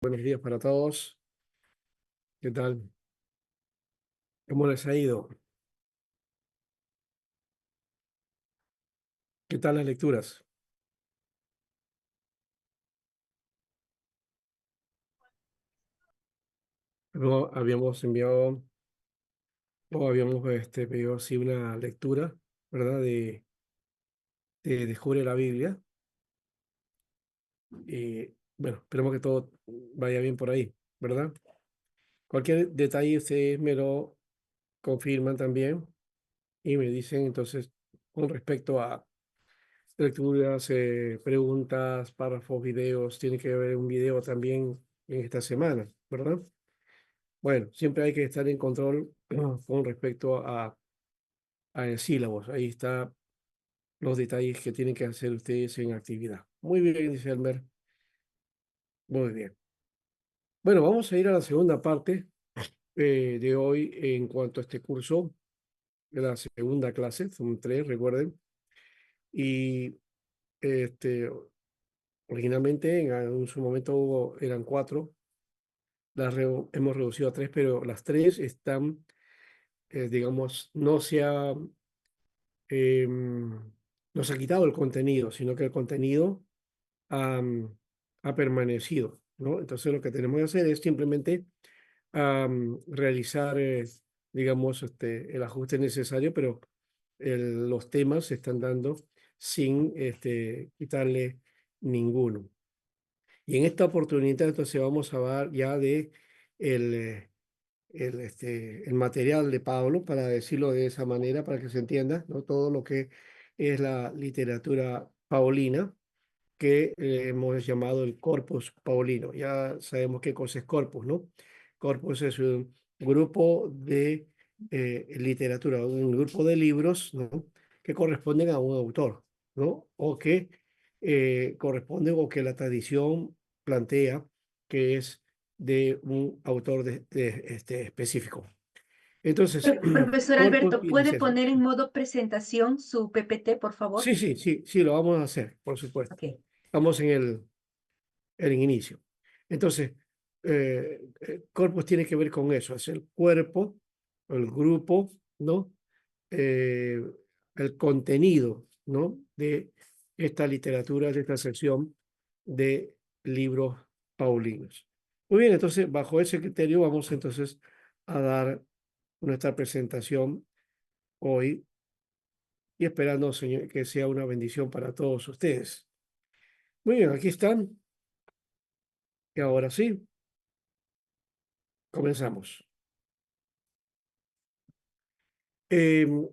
Buenos días para todos. ¿Qué tal? ¿Cómo les ha ido? ¿Qué tal las lecturas? No, habíamos enviado o habíamos pedido así una lectura, ¿verdad? De Descubre la Biblia. Y bueno, esperemos que todo vaya bien por ahí, ¿verdad? Cualquier detalle ustedes me lo confirman también y me dicen entonces con respecto a lecturas, preguntas, párrafos, videos. Tiene que haber un video también en esta semana, ¿verdad? Bueno, siempre hay que estar en control con respecto a sílabos. Ahí está los detalles que tienen que hacer ustedes en actividad. Muy bien, dice Elmer. Muy bien. Bueno, vamos a ir a la segunda parte de hoy en cuanto a este curso, de la segunda clase. Son tres, recuerden. Y este, originalmente en su momento eran cuatro. Hemos reducido a tres, pero las tres están, digamos, no se ha quitado el contenido, sino que el contenido ha, ha permanecido, ¿no? Entonces lo que tenemos que hacer es simplemente realizar, digamos, el ajuste necesario, pero los temas se están dando sin quitarle ninguno. Y en esta oportunidad entonces vamos a hablar ya de el, el material de Pablo, para decirlo de esa manera, para que se entienda, ¿no? Todo lo que es la literatura paulina, que hemos llamado el corpus paulino. Ya sabemos qué cosa es corpus, ¿no? Corpus es un grupo de literatura, un grupo de libros, ¿no? Que corresponden a un autor, ¿no? O que corresponden o que la tradición plantea que es de un autor específico. Entonces, Profesor corpus Alberto, viene a ¿puede ser eso. poner en modo presentación su PPT, por favor? Sí, sí, sí, sí, lo vamos a hacer, por supuesto. Ok. Estamos en el inicio. Entonces, corpus tiene que ver con eso, es el cuerpo, el grupo, ¿no? Eh, el contenido, ¿no? De esta literatura, de esta sección de libros paulinos. Muy bien, entonces, bajo ese criterio vamos entonces a dar nuestra presentación hoy y esperando, Señor, que sea una bendición para todos ustedes. Muy bien, aquí están. Y ahora sí, comenzamos. Em,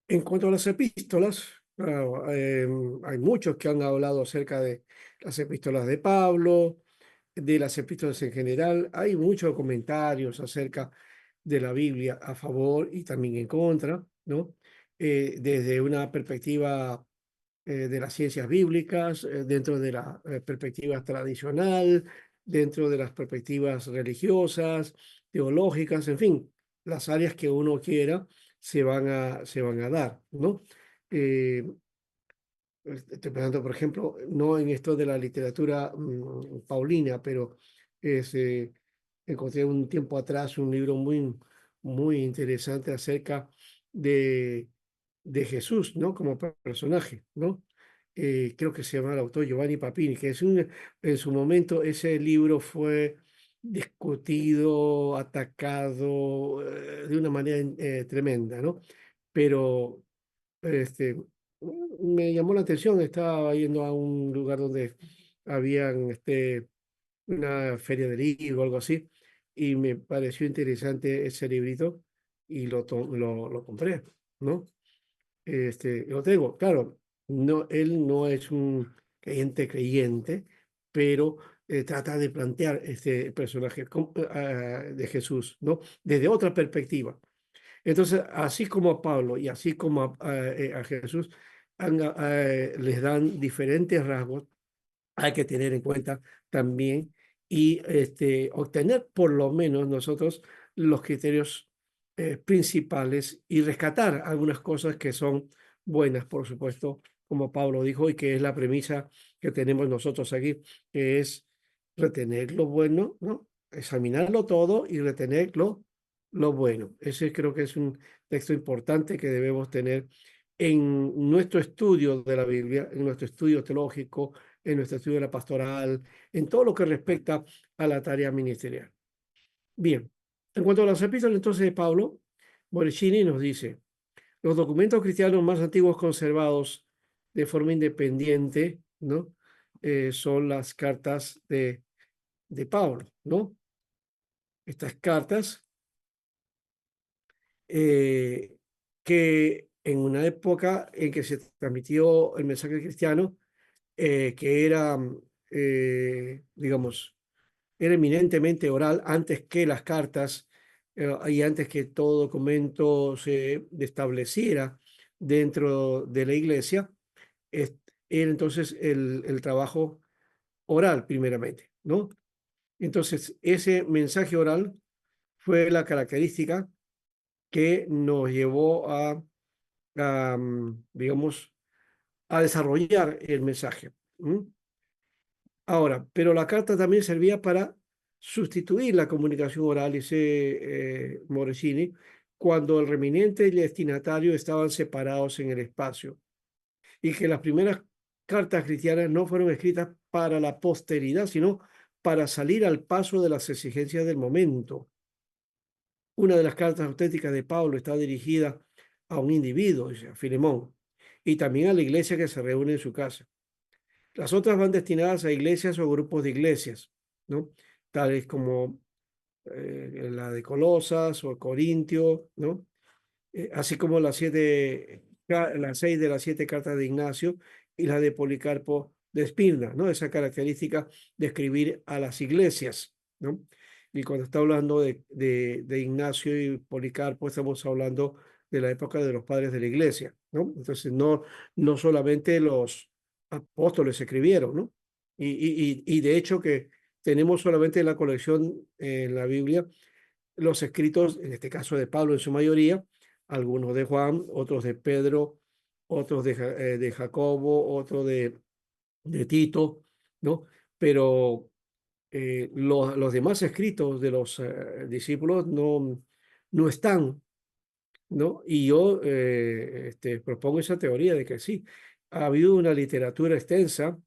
En cuanto a las epístolas, claro, hay muchos que han hablado acerca de las epístolas de Pablo, de las epístolas en general. Hay muchos comentarios acerca de la Biblia a favor y también en contra, ¿no? Desde una perspectiva de las ciencias bíblicas, dentro de la perspectiva tradicional, dentro de las perspectivas religiosas, teológicas, en fin, las áreas que uno quiera se van a dar, ¿no? Eh, Estoy pensando, por ejemplo, no en esto de la literatura paulina, pero es, encontré un tiempo atrás un libro muy, muy interesante acerca de, de Jesús, ¿no? Como personaje, ¿no? Creo que se llama el autor Giovanni Papini, que en su momento ese libro fue discutido, atacado de una manera tremenda, ¿no? Pero este, me llamó la atención. Estaba yendo a un lugar donde habían una feria de libros o algo así, y me pareció interesante ese librito y lo compré, ¿no? Lo tengo, claro, no, él no es un creyente, pero trata de plantear este personaje de Jesús, ¿no? Desde otra perspectiva. Entonces, así como a Pablo y así como a Jesús, les dan diferentes rasgos, hay que tener en cuenta también y obtener por lo menos nosotros los criterios principales y rescatar algunas cosas que son buenas, por supuesto, como Pablo dijo, y que es la premisa que tenemos nosotros aquí, que es retener lo bueno, ¿no? Examinarlo todo y retener lo bueno. Ese creo que es un texto importante que debemos tener en nuestro estudio de la Biblia, en nuestro estudio teológico, en nuestro estudio de la pastoral, en todo lo que respecta a la tarea ministerial. Bien, en cuanto a las epístolas entonces de Pablo, Moricini nos dice, los documentos cristianos más antiguos conservados de forma independiente, ¿no? Son las cartas de Pablo, ¿no? Estas cartas eh, que en una época en que se transmitió el mensaje cristiano, que era, digamos, era eminentemente oral antes que las cartas y antes que todo documento se estableciera dentro de la iglesia, era entonces el trabajo oral primeramente, ¿no? Entonces, ese mensaje oral fue la característica que nos llevó digamos, a desarrollar el mensaje. ¿Mm? Ahora, pero la carta también servía para sustituir la comunicación oral, dice Morosini, cuando el remitente y el destinatario estaban separados en el espacio, y que las primeras cartas cristianas no fueron escritas para la posteridad, sino para salir al paso de las exigencias del momento. Una de las cartas auténticas de Pablo está dirigida a un individuo, a Filemón, y también a la iglesia que se reúne en su casa. Las otras van destinadas a iglesias o grupos de iglesias, ¿no? Tales como la de Colosas o Corintio, ¿no? Así como las 6 de las 7 cartas de Ignacio y la de Policarpo de Esmirna, ¿no? Esa característica de escribir a las iglesias, ¿no? Y cuando está hablando de Ignacio y Policarpo, estamos hablando de la época de los padres de la iglesia, ¿no? Entonces, no solamente los apóstoles escribieron, ¿no? Y de hecho que tenemos solamente en la colección en la Biblia los escritos, en este caso de Pablo en su mayoría, algunos de Juan, otros de Pedro, otros de Jacobo, otros de Tito, ¿no? Pero los demás escritos de los discípulos no están, ¿no? Y yo propongo esa teoría de que sí, ha habido una literatura extensa,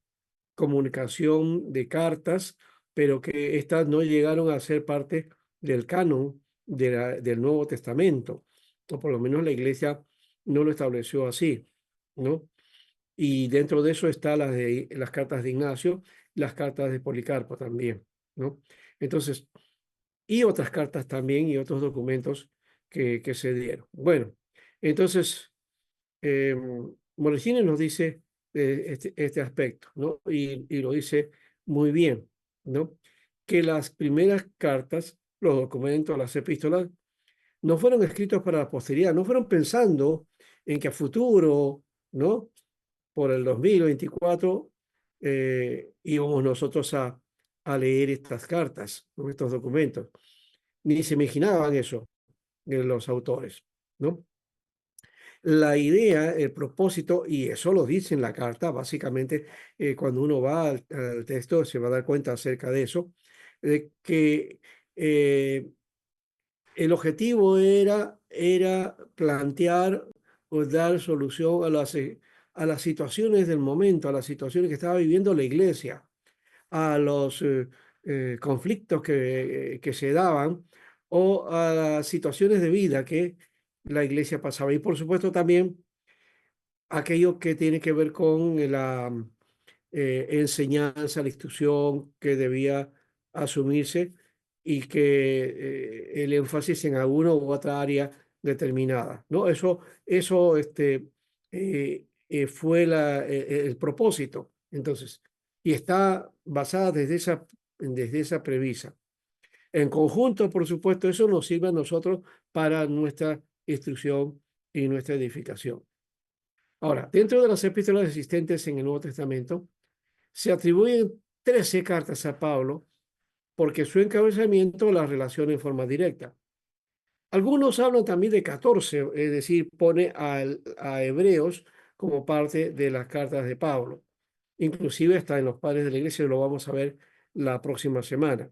comunicación de cartas, pero que estas no llegaron a ser parte del canon del Nuevo Testamento, o por lo menos la iglesia no lo estableció así, ¿no? Y dentro de eso están las cartas de Ignacio, las cartas de Policarpo también, ¿no? Entonces, y otras cartas también y otros documentos que se dieron. Bueno, entonces, eh, Morosini nos dice este aspecto, ¿no? Y lo dice muy bien, ¿no? Que las primeras cartas, los documentos, las epístolas, no fueron escritos para la posteridad, no fueron pensando en que a futuro, ¿no? Por el 2024 íbamos nosotros a leer estas cartas, ¿no? Estos documentos. Ni se imaginaban eso los autores, ¿no? La idea, el propósito, y eso lo dice en la carta, básicamente, cuando uno va al texto se va a dar cuenta acerca de eso, que eh, el objetivo era plantear o dar solución a las situaciones del momento, a las situaciones que estaba viviendo la iglesia, a los conflictos que se daban o a las situaciones de vida que la iglesia pasaba. Y por supuesto también aquello que tiene que ver con la enseñanza, la instrucción que debía asumirse y que el énfasis en alguna u otra área determinada, ¿no? Eso fue el propósito, entonces, y está basada desde esa premisa. En conjunto, por supuesto, eso nos sirve a nosotros para nuestra instrucción y nuestra edificación. Ahora, dentro de las epístolas existentes en el Nuevo Testamento, se atribuyen 13 cartas a Pablo porque su encabezamiento las relaciona en forma directa. Algunos hablan también de 14, es decir, pone a Hebreos como parte de las cartas de Pablo. Inclusive está en los padres de la iglesia, lo vamos a ver la próxima semana,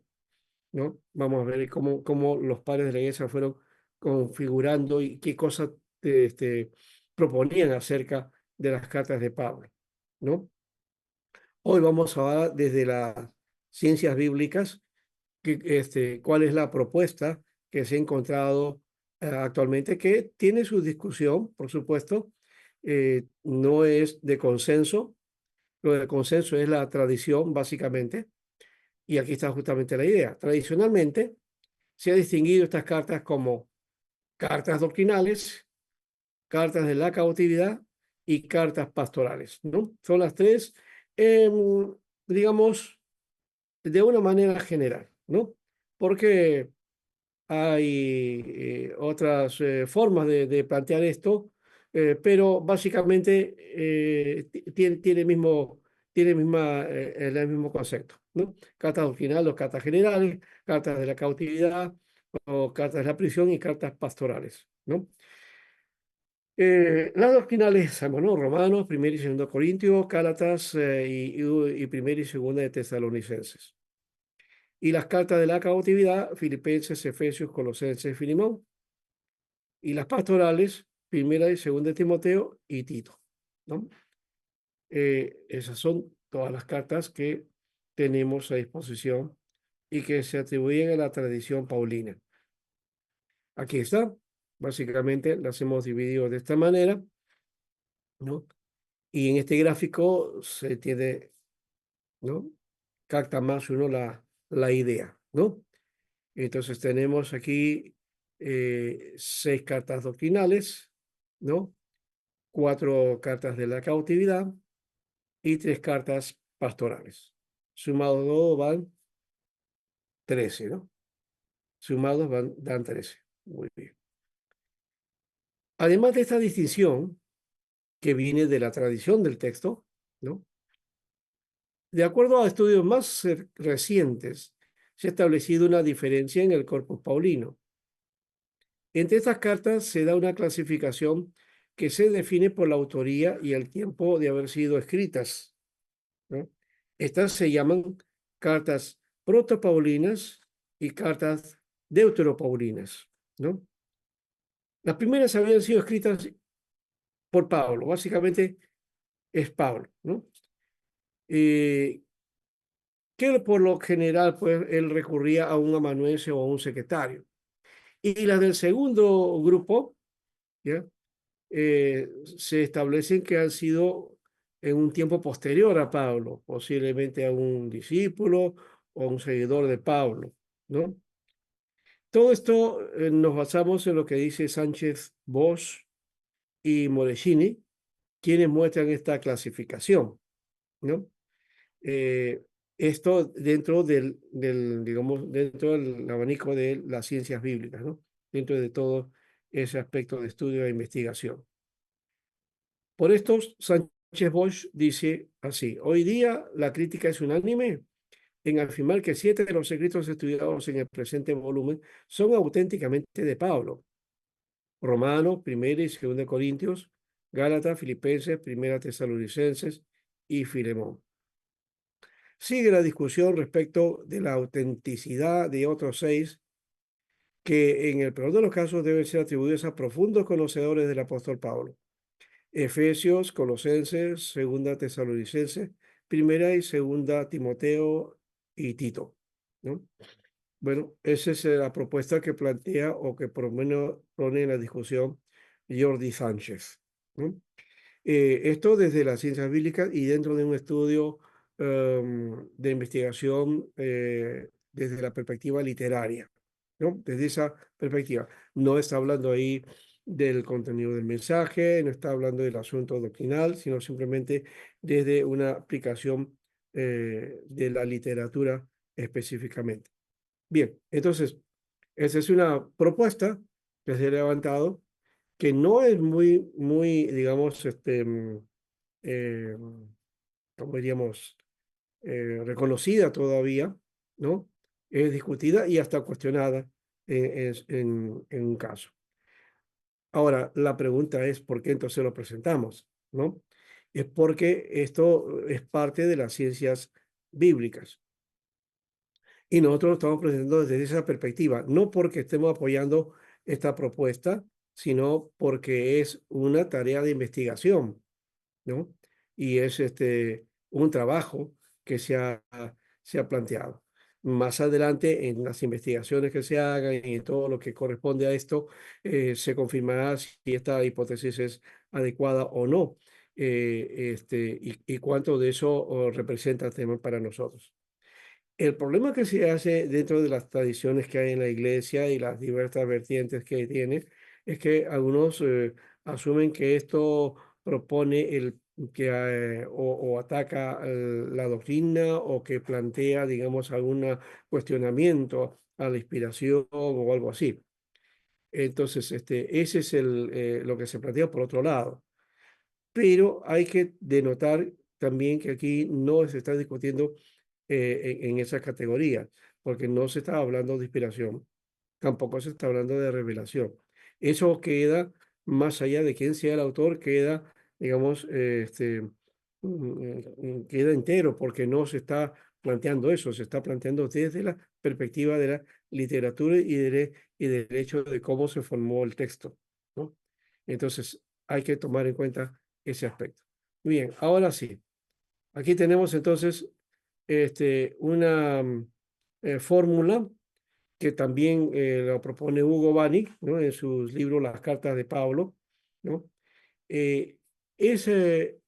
¿no? Vamos a ver cómo los padres de la iglesia fueron configurando y qué cosas proponían acerca de las cartas de Pablo, ¿no? Hoy vamos a hablar desde las ciencias bíblicas, cuál es la propuesta que se ha encontrado actualmente, que tiene su discusión, por supuesto, no es de consenso. Lo de consenso es la tradición, básicamente, y aquí está justamente la idea. Tradicionalmente se ha distinguido estas cartas como cartas doctrinales, cartas de la cautividad y cartas pastorales, ¿no? Son las tres, digamos, de una manera general, ¿no? Porque hay otras formas de plantear esto, pero básicamente tiene el mismo concepto, ¿no? Cartas doctrinales o cartas generales, cartas de la cautividad o cartas de la prisión y cartas pastorales, ¿no? Las doctrinales, sabemos, ¿no? Romanos, primero y segundo Corintios, Gálatas y primera y segunda de Tesalonicenses. Y las cartas de la cautividad, Filipenses, Efesios, Colosenses, Filimón. Y las pastorales, primera y segunda de Timoteo y Tito, ¿no? Esas son todas las cartas que tenemos a disposición y que se atribuyen a la tradición paulina. Aquí está. Básicamente las hemos dividido de esta manera, ¿no? Y en este gráfico se tiene, ¿no? Capta más uno la idea, ¿no? Entonces tenemos aquí 6 cartas doctrinales, ¿no? 4 cartas de la cautividad y 3 cartas pastorales. Sumados todos van 13, ¿no? Sumados dan 13. Muy bien. Además de esta distinción que viene de la tradición del texto, ¿no? De acuerdo a estudios más recientes, se ha establecido una diferencia en el corpus paulino. Entre estas cartas se da una clasificación que se define por la autoría y el tiempo de haber sido escritas, ¿no? Estas se llaman cartas protopaulinas y cartas deuteropaulinas, ¿no? Las primeras habían sido escritas por Pablo, básicamente es Pablo, ¿no? Que por lo general, pues, él recurría a un amanuense o a un secretario. Y las del segundo grupo, ¿ya? Se establecen que han sido en un tiempo posterior a Pablo, posiblemente a un discípulo o a un seguidor de Pablo, ¿no? Todo esto nos basamos en lo que dice Sánchez Bosch y Moresini, quienes muestran esta clasificación, ¿no? Eh, Esto dentro digamos, dentro del abanico de las ciencias bíblicas, ¿no? Dentro de todo ese aspecto de estudio e investigación. Por esto, Sánchez Bosch dice así: hoy día la crítica es unánime en afirmar que 7 de los escritos estudiados en el presente volumen son auténticamente de Pablo: Romanos, primera y segunda Corintios, Gálatas, Filipenses, primera Tesalonicenses y Filemón. Sigue la discusión respecto de la autenticidad de otros 6 que en el peor de los casos deben ser atribuidos a profundos conocedores del apóstol Pablo: Efesios, Colosenses, segunda Tesalonicenses, primera y segunda Timoteo y Tito, ¿no? Bueno, esa es la propuesta que plantea o que por lo menos pone en la discusión Jordi Sánchez, ¿no? Esto desde las ciencias bíblicas y dentro de un estudio de investigación desde la perspectiva literaria, ¿no? Desde esa perspectiva. No está hablando ahí del contenido del mensaje, no está hablando del asunto doctrinal, sino simplemente desde una aplicación de la literatura específicamente. Bien, entonces, esa es una propuesta que se ha levantado que no es muy, digamos, eh, como diríamos, reconocida todavía, ¿no? Es discutida y hasta cuestionada en un caso. Ahora, la pregunta es, ¿por qué entonces lo presentamos? ¿No? Es porque esto es parte de las ciencias bíblicas. Y nosotros lo estamos presentando desde esa perspectiva, no porque estemos apoyando esta propuesta, sino porque es una tarea de investigación, ¿no? Y es un trabajo que se ha planteado. Más adelante, en las investigaciones que se hagan y en todo lo que corresponde a esto, se confirmará si esta hipótesis es adecuada o no, y cuánto de eso representa tema para nosotros. El problema que se hace dentro de las tradiciones que hay en la iglesia y las diversas vertientes que tiene es que algunos asumen que esto propone o ataca la doctrina o que plantea, digamos, algún cuestionamiento a la inspiración o algo así. Entonces, ese es lo que se plantea por otro lado. Pero hay que denotar también que aquí no se está discutiendo en esa categoría, porque no se está hablando de inspiración, tampoco se está hablando de revelación. Eso queda más allá de quién sea el autor, queda, digamos, queda entero, porque no se está planteando eso, se está planteando desde la perspectiva de la literatura y del hecho de cómo se formó el texto, ¿no? Entonces, hay que tomar en cuenta ese aspecto. Bien, ahora sí. Aquí tenemos entonces una fórmula que también lo propone Hugo Bani, ¿no? En sus libros Las cartas de Pablo, ¿no? Eh, ese,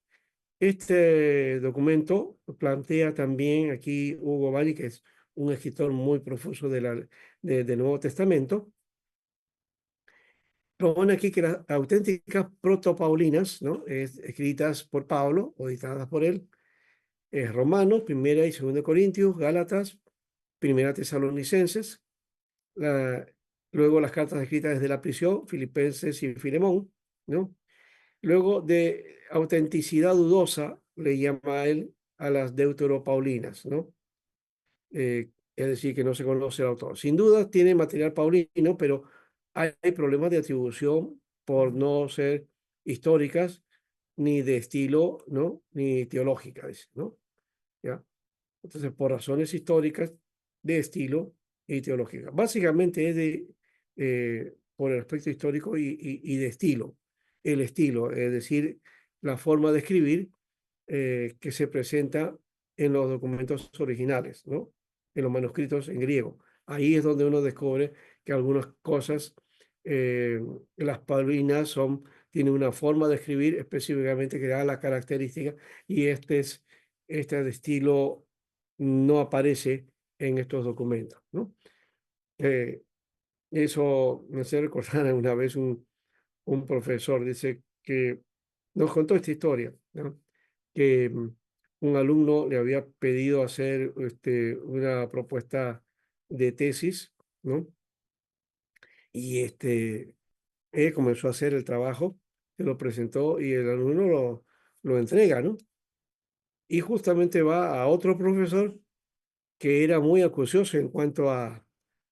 este documento plantea también aquí Hugo Bani, que es un escritor muy profuso del Nuevo Testamento, propone aquí que las auténticas protopaulinas, ¿no? Escritas por Pablo o dictadas por él, Romanos, Primera y Segunda Corintios, Gálatas, Primera Tesalonicenses, la- luego las cartas escritas desde la prisión, Filipenses y Filemón, ¿no? Luego de autenticidad dudosa, le llama a él a las deuteropaulinas, ¿no? Es decir, que no se conoce el autor. Sin duda tiene material paulino, pero hay problemas de atribución por no ser históricas, ni de estilo, ¿no? Ni teológicas, dice, ¿no? ¿Ya? Entonces, por razones históricas, de estilo y teológica. Básicamente es por el aspecto histórico y de estilo. El estilo, es decir, la forma de escribir que se presenta en los documentos originales, ¿no? En los manuscritos en griego. Ahí es donde uno descubre que algunas cosas, eh, las paulinas tienen una forma de escribir específicamente que da la característica y este de estilo no aparece en estos documentos, ¿no? Eh, Eso me hace recordar una vez un profesor, dice que nos contó esta historia, ¿no? Que un alumno le había pedido hacer una propuesta de tesis, ¿no? Y él comenzó a hacer el trabajo, se lo presentó y el alumno lo entrega, ¿no? Y justamente va a otro profesor que era muy acucioso en cuanto a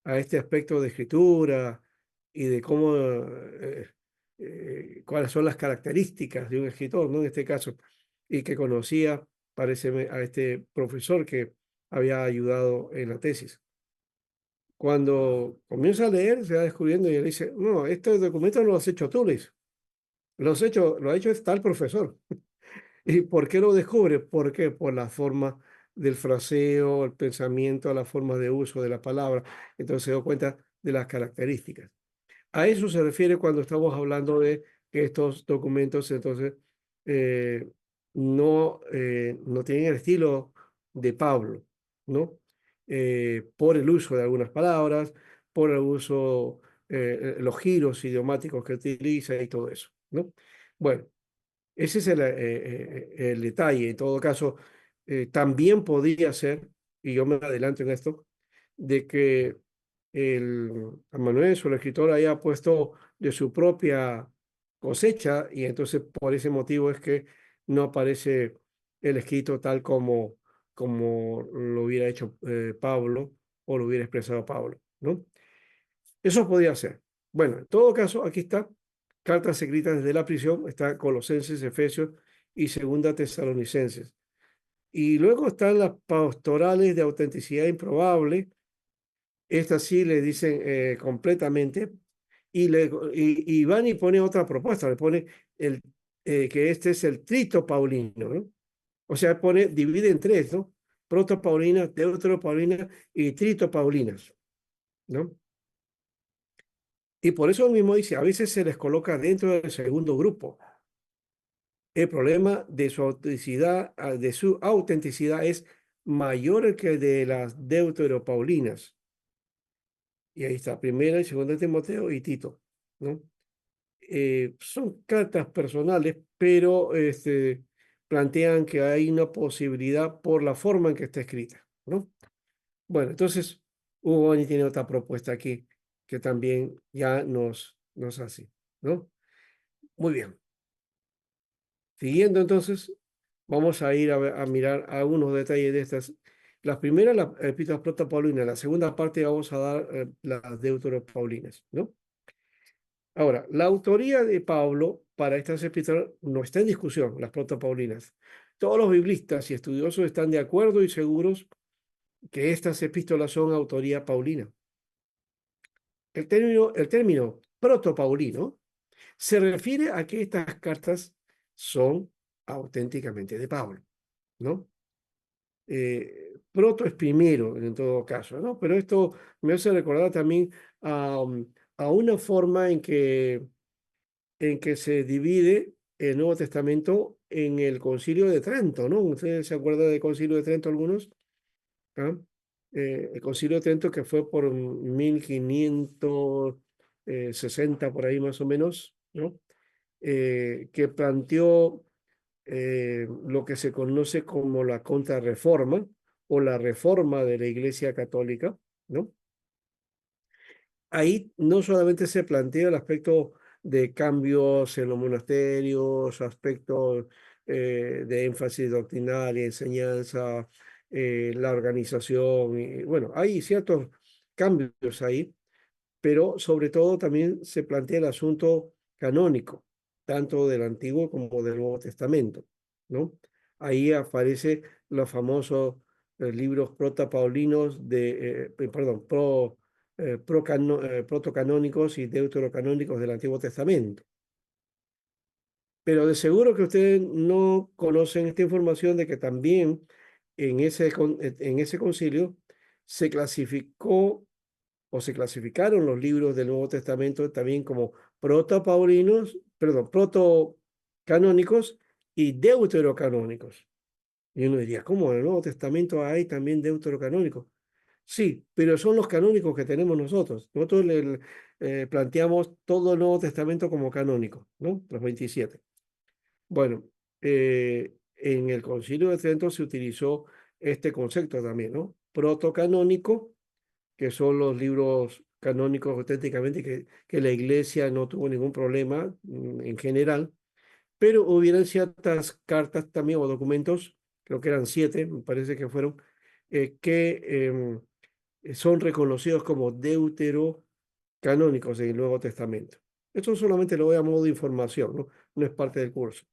este aspecto de escritura y de cómo, cuáles son las características de un escritor, ¿no? En este caso, y que conocía, parece, a este profesor que había ayudado en la tesis. Cuando comienza a leer, se va descubriendo y él dice, no, este documento no lo has hecho tú, Luis. Lo ha hecho tal profesor. ¿Y por qué lo descubre? ¿Por qué? Por la forma del fraseo, el pensamiento, la forma de uso de la palabra. Entonces se da cuenta de las características. A eso se refiere cuando estamos hablando de que estos documentos entonces eh, no tienen el estilo de Pablo, ¿no? Por el uso de algunas palabras, por el uso, los giros idiomáticos que utiliza y todo eso, ¿no? Bueno. Ese es el detalle. En todo caso, también podría ser, y yo me adelanto en esto, de que el amanuense o el escritor haya puesto de su propia cosecha y entonces por ese motivo es que no aparece el escrito tal como lo hubiera hecho Pablo o lo hubiera expresado Pablo, ¿no? Eso podría ser. Bueno, en todo caso, aquí está, cartas escritas desde la prisión, está Colosenses, Efesios y Segunda Tesalonicenses. Y luego están las pastorales de autenticidad improbable, Estas sí le dicen completamente y van y pone otra propuesta, le pone el, que este es el trito paulino, ¿no? O sea, divide en tres, ¿no? Proto-paulinas, deutero-paulinas y trito-paulinas, ¿no? Y por eso mismo dice, a veces se les coloca dentro del segundo grupo. El problema de su autenticidad es mayor que el de las deutero-paulinas. Y ahí está, primera y segunda de Timoteo y Tito, ¿no? Son cartas personales, pero plantean que hay una posibilidad por la forma en que está escrita, ¿no? Bueno, entonces Hugo Boni tiene otra propuesta aquí que también ya nos hace, ¿no? Muy bien. Siguiendo entonces, vamos a ir a mirar algunos detalles de estas. Las primeras, las epístolas proto-paulinas, la segunda parte vamos a dar las deutero-paulinas, ¿no? Ahora, la autoría de Pablo para estas epístolas no está en discusión, las protopaulinas. Todos los biblistas y estudiosos están de acuerdo y seguros que estas epístolas son autoría paulina. El término protopaulino se refiere a que estas cartas son auténticamente de Pablo, ¿no? Proto es primero en todo caso, ¿no? Pero esto me hace recordar también a una forma en que se divide el Nuevo Testamento en el Concilio de Trento, ¿no? ¿Ustedes se acuerdan del Concilio de Trento algunos? ¿Ah? El Concilio de Trento que fue por 1560 por ahí más o menos, ¿no? Que planteó lo que se conoce como la Contrarreforma o la reforma de la Iglesia Católica, ¿no? Ahí no solamente se plantea el aspecto de cambios en los monasterios, aspectos de énfasis doctrinal y enseñanza, la organización, y, bueno, hay ciertos cambios ahí, pero sobre todo también se plantea el asunto canónico, tanto del Antiguo como del Nuevo Testamento, ¿no? Ahí aparece los famosos libros protopaulinos perdón, protocanónicos y deuterocanónicos del Antiguo Testamento. Pero de seguro que ustedes no conocen esta información de que también en ese concilio se clasificó o se clasificaron los libros del Nuevo Testamento también como protopaulinos, perdón, protocanónicos y deuterocanónicos. Y uno diría, ¿cómo en el Nuevo Testamento hay también deuterocanónicos? Sí, pero son los canónicos que tenemos nosotros. Nosotros planteamos todo el Nuevo Testamento como canónico, ¿no? Los 27. Bueno, en el Concilio de Trento se utilizó este concepto también, ¿no? Protocanónico, que son los libros canónicos auténticamente que la Iglesia no tuvo ningún problema en general, pero hubieran ciertas cartas también o documentos, creo que eran 7, me parece que fueron, que son reconocidos como deuterocanónicos en el Nuevo Testamento. Esto solamente lo voy a modo de información, ¿no? No es parte del curso.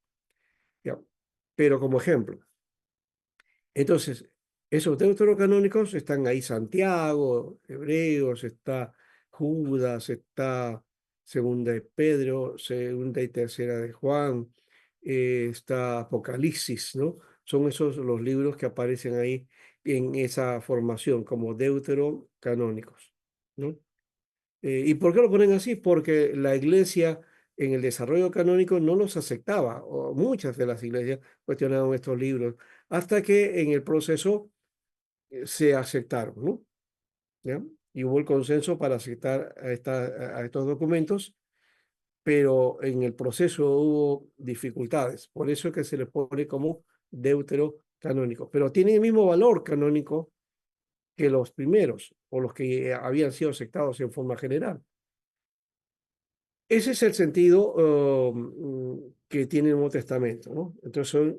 ¿Ya? Pero como ejemplo. Entonces, esos deuterocanónicos están ahí Santiago, Hebreos, está Judas, está Segunda de Pedro, Segunda y Tercera de Juan, está Apocalipsis, ¿no? Son esos los libros que aparecen ahí en esa formación como deuterocanónicos, ¿no? ¿Y por qué lo ponen así? Porque la iglesia en el desarrollo canónico no los aceptaba, o muchas de las iglesias cuestionaban estos libros, hasta que en el proceso se aceptaron, ¿no? ¿Ya? Y hubo el consenso para aceptar a estos documentos, pero en el proceso hubo dificultades, por eso es que se les pone como deuterocanónico, pero tienen el mismo valor canónico que los primeros, o los que habían sido aceptados en forma general. Ese es el sentido que tiene el Nuevo Testamento, ¿no? Entonces,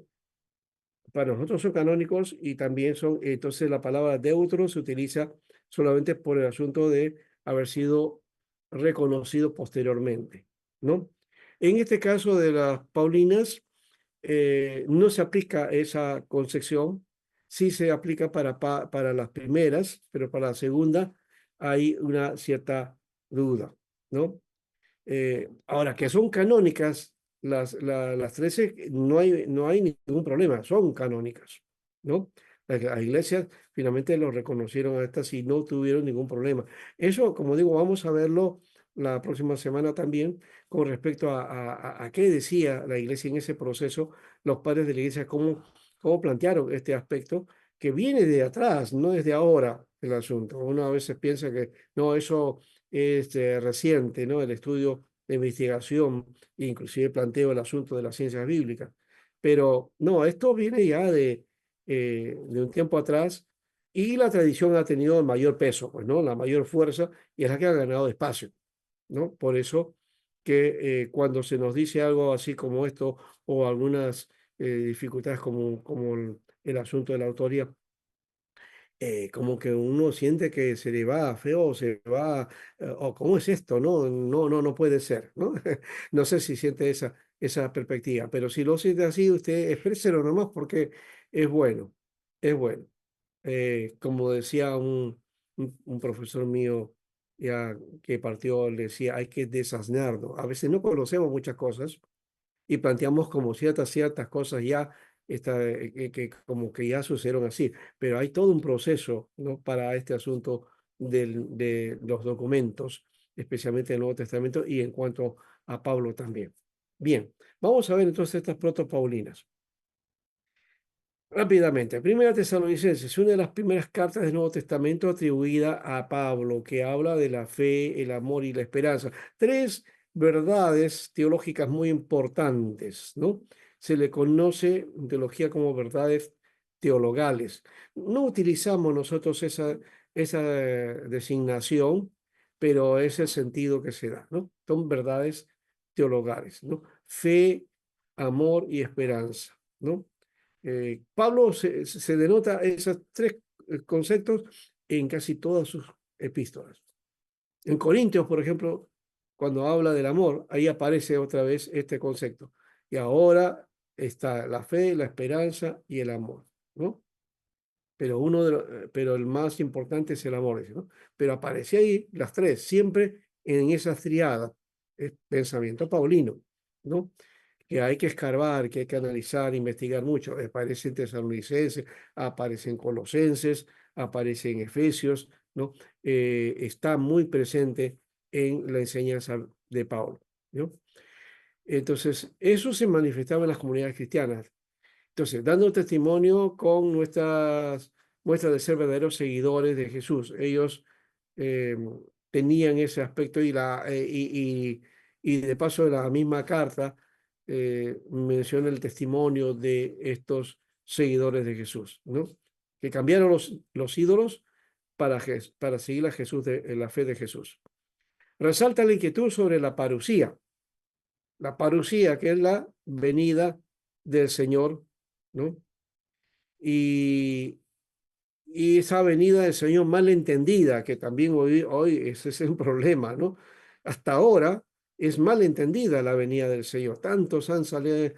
para nosotros son canónicos y también entonces la palabra deutero se utiliza solamente por el asunto de haber sido reconocido posteriormente, ¿no? En este caso de las Paulinas, no se aplica esa concepción, sí se aplica para las primeras, pero para la segunda hay una cierta duda, ¿no? Ahora, que son canónicas, las 13, no hay ningún problema, son canónicas, ¿no? Las iglesias finalmente lo reconocieron a estas y no tuvieron ningún problema. Eso, como digo, vamos a verlo la próxima semana también con respecto a qué decía la iglesia en ese proceso, los padres de la iglesia, cómo plantearon este aspecto que viene de atrás, no es de ahora el asunto. Uno a veces piensa que no, eso reciente, ¿no? El estudio de investigación, inclusive planteo el asunto de las ciencias bíblicas. Pero no, esto viene ya de un tiempo atrás y la tradición ha tenido el mayor peso, pues, ¿no? La mayor fuerza y es la que ha ganado espacio, ¿no? Por eso que cuando se nos dice algo así como esto o algunas dificultades como el asunto de la autoría, como que uno siente que se le va feo, o se va, o ¿cómo es esto? No, no, no, no puede ser, ¿no? No sé si siente esa perspectiva, pero si lo siente así, usted expréselo nomás porque es bueno, es bueno. Como decía un profesor mío ya que partió, le decía, hay que desasnarnos. A veces no conocemos muchas cosas y planteamos como ciertas cosas ya que como que ya sucedieron así, pero hay todo un proceso, ¿no? Para este asunto de los documentos, especialmente el Nuevo Testamento y en cuanto a Pablo también. Bien, vamos a ver entonces estas protopaulinas. Rápidamente, Primera Tesalonicenses, una de las primeras cartas del Nuevo Testamento atribuida a Pablo, que habla de la fe, el amor y la esperanza. Tres verdades teológicas muy importantes, ¿no? Se le conoce en teología como verdades teologales. No utilizamos nosotros esa designación, pero es el sentido que se da, ¿no? Son verdades teologales, ¿no? Fe, amor y esperanza, ¿no? Pablo se denota esos tres conceptos en casi todas sus epístolas. En Corintios, por ejemplo, cuando habla del amor, ahí aparece otra vez este concepto. Y ahora está la fe, la esperanza y el amor, ¿no? Pero el más importante es el amor, dice, ¿no? Pero aparece ahí las tres, siempre en esa triada, es pensamiento paulino, ¿no? Que hay que escarbar, que hay que analizar, investigar mucho. Aparece en Tesalonicenses, aparece en Colosenses, aparece en Efesios, ¿no? Está muy presente en la enseñanza de Pablo, ¿no? Entonces, eso se manifestaba en las comunidades cristianas. Entonces, dando testimonio con nuestras muestras de ser verdaderos seguidores de Jesús. Ellos eh, tenían ese aspecto y de paso la misma carta menciona el testimonio de estos seguidores de Jesús, ¿no? Que cambiaron los ídolos para seguir a Jesús, la fe de Jesús. Resalta la inquietud sobre la parucía, que es la venida del Señor, ¿no? Y, y esa venida del Señor mal entendida, que también hoy ese es un problema, ¿no? Hasta ahora es mal entendida la venida del Señor. Tantos han salido,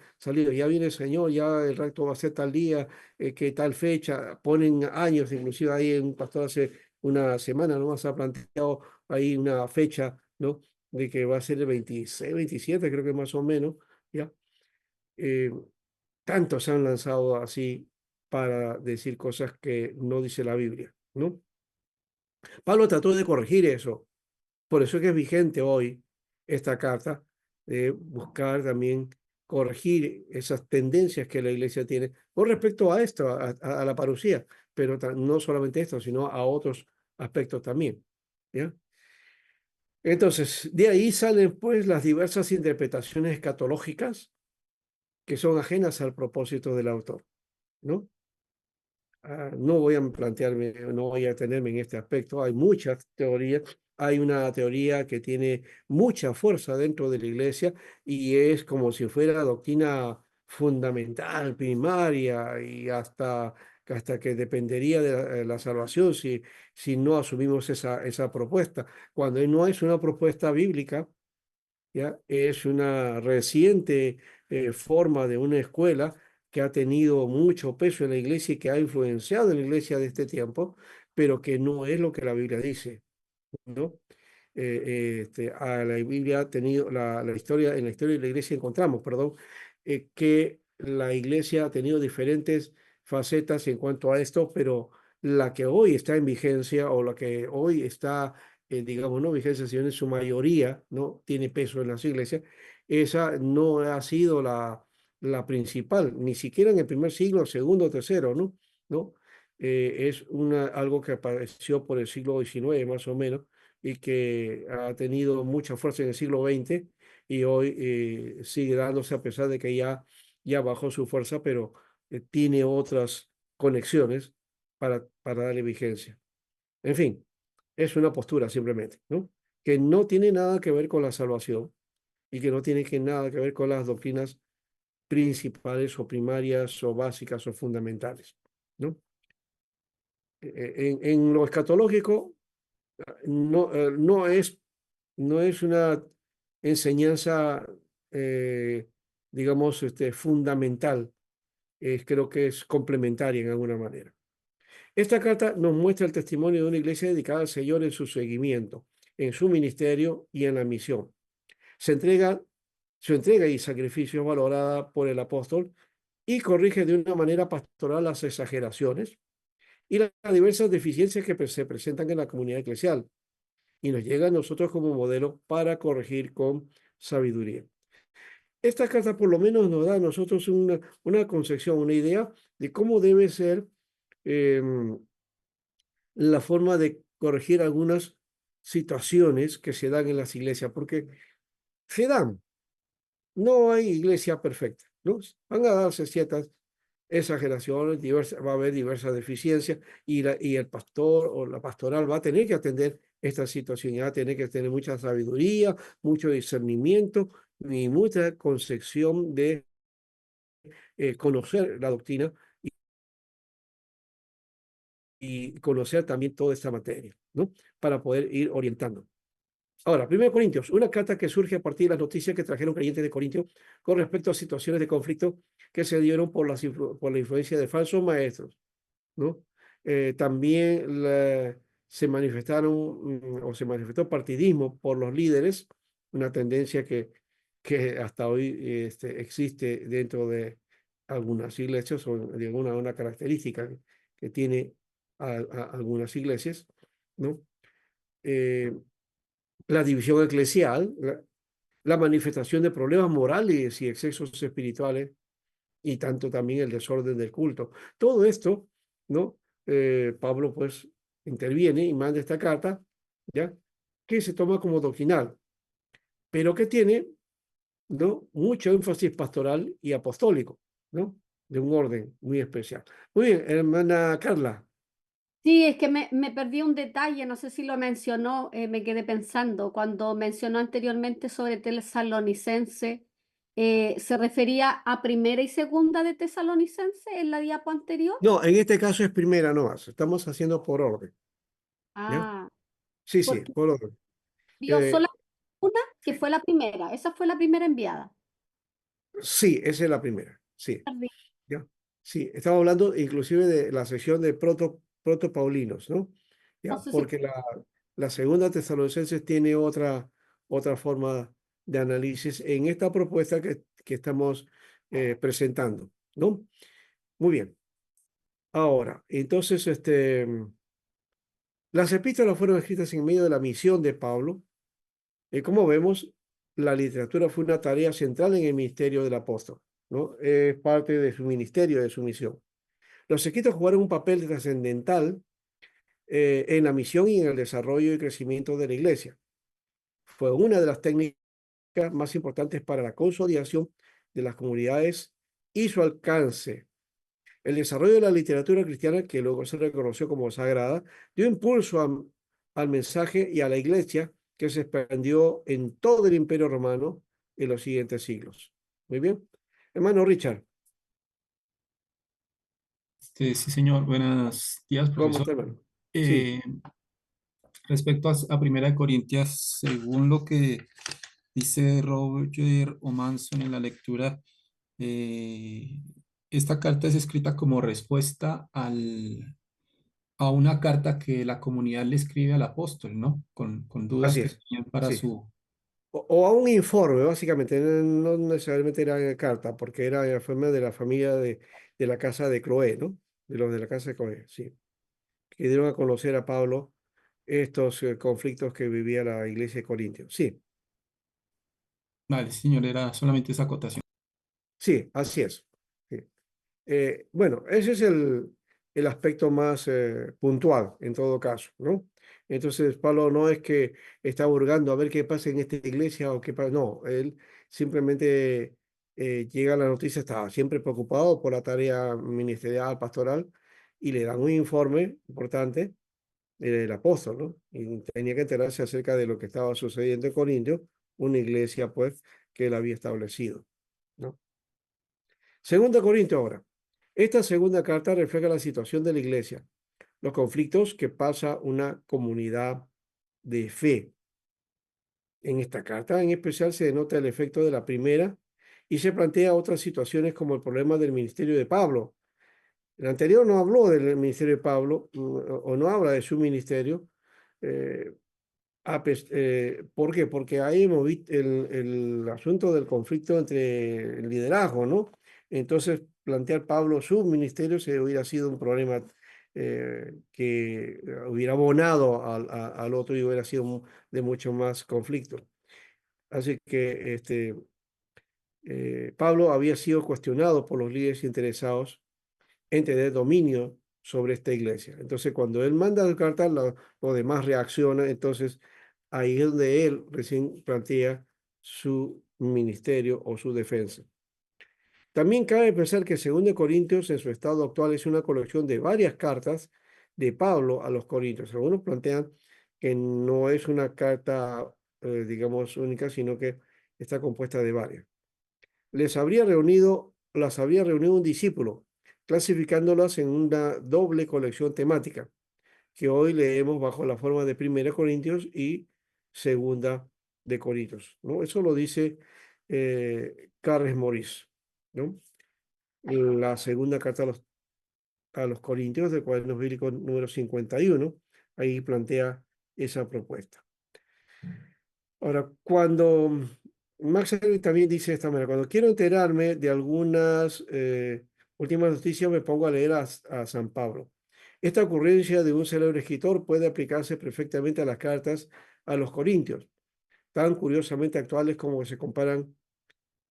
ya viene el Señor, ya el rapto va a ser tal día, que tal fecha, ponen años, inclusive ahí un pastor hace una semana nomás ha planteado ahí una fecha, ¿no? De que va a ser el 26, 27, creo que más o menos, ¿ya? Eh, Tantos se han lanzado así para decir cosas que no dice la Biblia, ¿no? Pablo trató de corregir eso. Por eso es que es vigente hoy esta carta de buscar también corregir esas tendencias que la iglesia tiene con respecto a esto, a la parucía, pero no solamente esto, sino a otros aspectos también, ¿ya? Entonces, de ahí salen pues las diversas interpretaciones escatológicas que son ajenas al propósito del autor, ¿no? No voy a plantearme, no voy a tenerme en este aspecto. Hay muchas teorías. Hay una teoría que tiene mucha fuerza dentro de la iglesia y es como si fuera doctrina fundamental, primaria y hasta que dependería de la salvación si no asumimos esa propuesta. Cuando no es una propuesta bíblica, ¿ya? Es una reciente forma de una escuela que ha tenido mucho peso en la iglesia y que ha influenciado en la iglesia de este tiempo, pero que no es lo que la Biblia dice. ¿no? A la Biblia ha tenido la historia, en la historia de la iglesia encontramos, perdón, que la iglesia ha tenido diferentes facetas en cuanto a esto, pero la que hoy está en vigencia o la que hoy está, digamos, no vigencia, sino en su mayoría, ¿no? Tiene peso en las iglesias, esa no ha sido la principal, ni siquiera en el primer siglo, segundo, tercero, ¿no? ¿No? Es algo que apareció por el siglo XIX más o menos y que ha tenido mucha fuerza en el siglo XX y hoy sigue dándose a pesar de que ya bajó su fuerza, pero tiene otras conexiones para darle vigencia. En fin, es una postura simplemente, ¿no? Que no tiene nada que ver con la salvación y que no tiene nada que ver con las doctrinas principales o primarias o básicas o fundamentales, ¿no? En lo escatológico no es una enseñanza, eh, digamos, fundamental. Creo que es complementaria en alguna manera. Esta carta nos muestra el testimonio de una iglesia dedicada al Señor en su seguimiento, en su ministerio y en la misión. Se entrega, Su entrega y sacrificio es valorada por el apóstol y corrige de una manera pastoral las exageraciones y las diversas deficiencias que se presentan en la comunidad eclesial y nos llega a nosotros como modelo para corregir con sabiduría. Esta carta por lo menos nos da a nosotros una concepción, una idea de cómo debe ser eh, la forma de corregir algunas situaciones que se dan en las iglesias, porque se dan, no hay iglesia perfecta, ¿no? Van a darse ciertas exageraciones, va a haber diversas deficiencias y el pastor o la pastoral va a tener que atender esta situación, y va a tener que tener mucha sabiduría, mucho discernimiento y mucha concepción de conocer la doctrina y conocer también toda esta materia, ¿no? Para poder ir orientando. Ahora, 1 Corintios, una carta que surge a partir de las noticias que trajeron creyentes de Corintio con respecto a situaciones de conflicto que se dieron por la influencia de falsos maestros, ¿no? También se se manifestó partidismo por los líderes, una tendencia que hasta hoy existe dentro de algunas iglesias o de alguna una característica que tiene algunas iglesias, ¿no? Eh, la división eclesial, la manifestación de problemas morales y excesos espirituales y tanto también el desorden del culto. Todo esto, ¿no? Pablo pues interviene y manda esta carta, ¿ya? Que se toma como doctrinal, pero que tiene, ¿no? Mucho énfasis pastoral y apostólico, ¿no? De un orden muy especial. Muy bien, hermana Carla. Sí, es que me perdí un detalle, no sé si lo mencionó, me quedé pensando, cuando mencionó anteriormente sobre Tesalonicense, ¿se refería a primera y segunda de Tesalonicense en la diapo anterior? No, en este caso es primera no más, estamos haciendo por orden, ¿ya? Ah, Sí, sí, porque por orden. vio Eh, sola una, que fue la primera, esa fue la primera enviada. sí, esa es la primera, sí. Perdí. ¿Ya? Sí, estaba hablando inclusive de la sección de proto-paulinos, ¿no? No ¿Ya? sé si, Porque la segunda Tesalonicenses tiene otra forma de análisis en esta propuesta que estamos presentando, ¿no? Muy bien. Ahora, entonces, las epístolas fueron escritas en medio de la misión de Pablo. Como vemos, la literatura fue una tarea central en el ministerio del apóstol, ¿no? Es parte de su ministerio, de su misión. Los escritos jugaron un papel trascendental en la misión y en el desarrollo y crecimiento de la iglesia. Fue una de las técnicas más importantes para la consolidación de las comunidades y su alcance. El desarrollo de la literatura cristiana, que luego se reconoció como sagrada, dio impulso al mensaje y a la iglesia que se expandió en todo el Imperio Romano en los siguientes siglos. Muy bien. Hermano Richard, Sí, señor. Buenos días, ¿cómo profesor. está, hermano? Sí. Eh, Respecto a Primera de Corintias, según lo que dice Roger o Manson en la lectura, eh, esta carta es escrita como respuesta a una carta que la comunidad le escribe al apóstol, ¿no? Con dudas Así que es, tenían para sí. su... O a un informe, básicamente, no necesariamente era carta, porque era el informe de la familia de la casa de Cloé, ¿no? De los de la casa de Cloé, sí. Que dieron a conocer a Pablo estos conflictos que vivía la iglesia de Corintios. Sí, Vale, señor, era solamente esa acotación. sí, así es. Sí. Bueno, ese es el aspecto más puntual en todo caso, ¿no? Entonces, Pablo no es que está hurgando a ver qué pasa en esta iglesia o qué pasa, no, él simplemente llega a la noticia, estaba siempre preocupado por la tarea ministerial, pastoral, y le dan un informe importante del apóstol, ¿no? Y tenía que enterarse acerca de lo que estaba sucediendo en Corintio, una iglesia, pues, que él había establecido, ¿no? Segunda Corintios ahora. Esta segunda carta refleja la situación de la iglesia, los conflictos que pasa una comunidad de fe. En esta carta en especial se denota el efecto de la primera y se plantea otras situaciones como el problema del ministerio de Pablo. El anterior no habló del ministerio de Pablo o no habla de su ministerio. eh, ¿Por qué? Porque ahí hemos visto el asunto del conflicto entre el liderazgo, ¿no? Entonces, plantear Pablo su ministerio se hubiera sido un problema que hubiera abonado al otro y hubiera sido de mucho más conflicto. Así que Pablo había sido cuestionado por los líderes interesados en tener dominio sobre esta iglesia. Entonces, cuando él manda el carta, los demás reaccionan. Entonces, ahí es donde él recién plantea su ministerio o su defensa. También cabe pensar que 2 Corintios en su estado actual es una colección de varias cartas de Pablo a los Corintios. Algunos plantean que no es una carta, digamos, única, sino que está compuesta de varias. Las habría reunido un discípulo, clasificándolas en una doble colección temática, que hoy leemos bajo la forma de 1 Corintios y 2 Corintios, ¿no? Eso lo dice Carles Maurice, ¿no? La segunda carta a los Corintios, del cuaderno bíblico número 51, ahí plantea esa propuesta. Ahora, cuando Max Herring también dice de esta manera, cuando quiero enterarme de algunas últimas noticias, me pongo a leer a San Pablo. Esta ocurrencia de un célebre escritor puede aplicarse perfectamente a las cartas a los Corintios, tan curiosamente actuales como que se comparan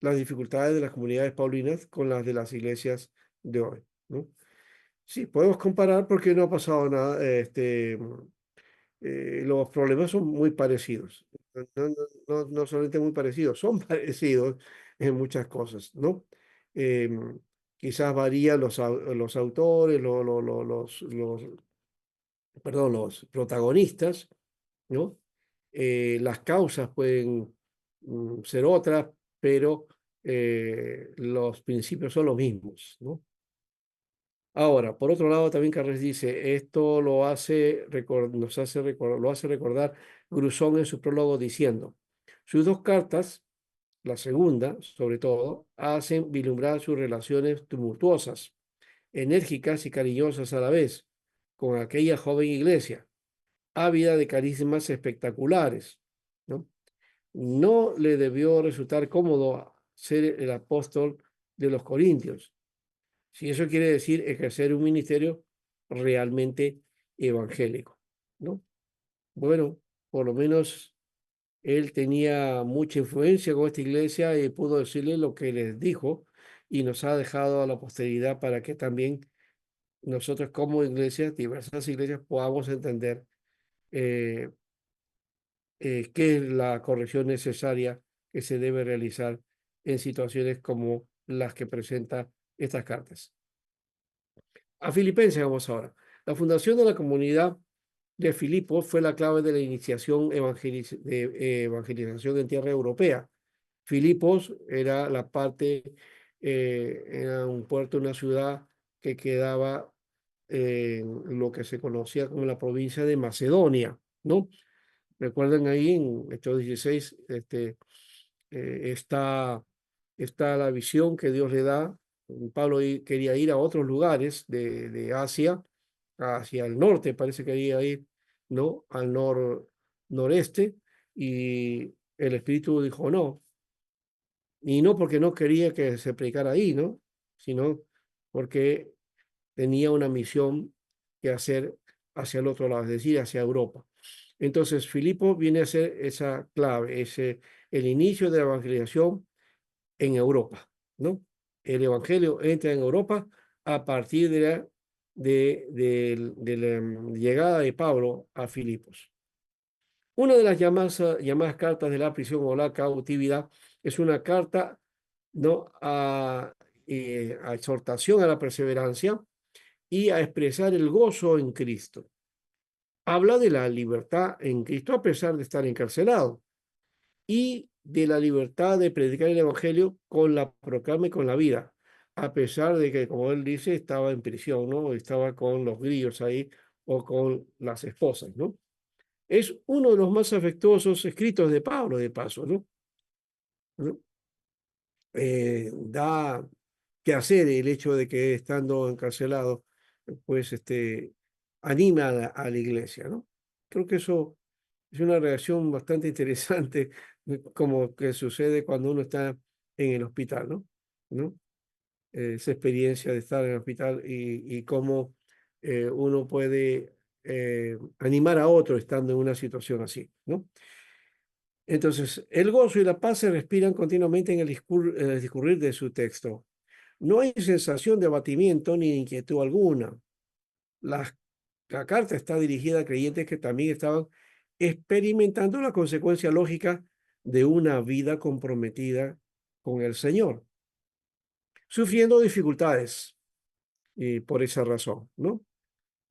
las dificultades de las comunidades paulinas con las de las iglesias de hoy, ¿no? Sí, podemos comparar porque no ha pasado nada. Los problemas son muy parecidos. No solamente muy parecidos, son parecidos en muchas cosas, ¿no? Quizás varían los autores, perdón, los protagonistas, ¿no? Las causas pueden ser otras, pero los principios son los mismos, ¿no? Ahora, por otro lado, también Carles dice, esto lo hace, lo hace recordar Grusón en su prólogo diciendo, sus 2 cartas, la segunda, sobre todo, hacen vislumbrar sus relaciones tumultuosas, enérgicas y cariñosas a la vez, con aquella joven iglesia, ávida de carismas espectaculares, ¿no? No le debió resultar cómodo ser el apóstol de los Corintios, si eso quiere decir ejercer un ministerio realmente evangélico, ¿no? Bueno, por lo menos él tenía mucha influencia con esta iglesia y pudo decirle lo que les dijo y nos ha dejado a la posteridad para que también nosotros como iglesias, diversas iglesias, podamos entender eh, qué es la corrección necesaria que se debe realizar en situaciones como las que presenta estas cartas. A Filipenses vamos ahora. La fundación de la comunidad de Filipos fue la clave de la iniciación de evangelización en tierra europea. Filipos era la parte, era un puerto, una ciudad que quedaba en lo que se conocía como la provincia de Macedonia, ¿no? Recuerden ahí en Hechos 16 está, está la visión que Dios le da. Pablo quería ir a otros lugares de Asia hacia el norte, parece que ahí, ¿no? Al noreste, y el Espíritu dijo no, y no porque no quería que se predicara ahí, ¿no? Sino porque tenía una misión que hacer hacia el otro lado, es decir, hacia Europa. Entonces, Filipo viene a ser esa clave, el inicio de la evangelización en Europa, ¿no? El evangelio entra en Europa a partir de la llegada de Pablo a Filipos. Una de las llamadas cartas de la prisión o la cautividad es una carta, ¿no? A exhortación a la perseverancia y a expresar el gozo en Cristo. Habla de la libertad en Cristo a pesar de estar encarcelado y de la libertad de predicar el evangelio con la proclama y con la vida, a pesar de que, como él dice, estaba en prisión, ¿no? Estaba con los grillos ahí o con las esposas, ¿no? Es uno de los más afectuosos escritos de Pablo, de paso, ¿no? ¿No? Da que hacer el hecho de que estando encarcelado, pues anima a la iglesia, ¿no? Creo que eso es una reacción bastante interesante, como que sucede cuando uno está en el hospital, ¿no? ¿No? Esa experiencia de estar en el hospital y cómo uno puede animar a otro estando en una situación así, ¿no? Entonces, el gozo y la paz se respiran continuamente en el discurrir de su texto. No hay sensación de abatimiento ni de inquietud alguna. La, la carta está dirigida a creyentes que también estaban experimentando la consecuencia lógica de una vida comprometida con el Señor, sufriendo dificultades y por esa razón, ¿no?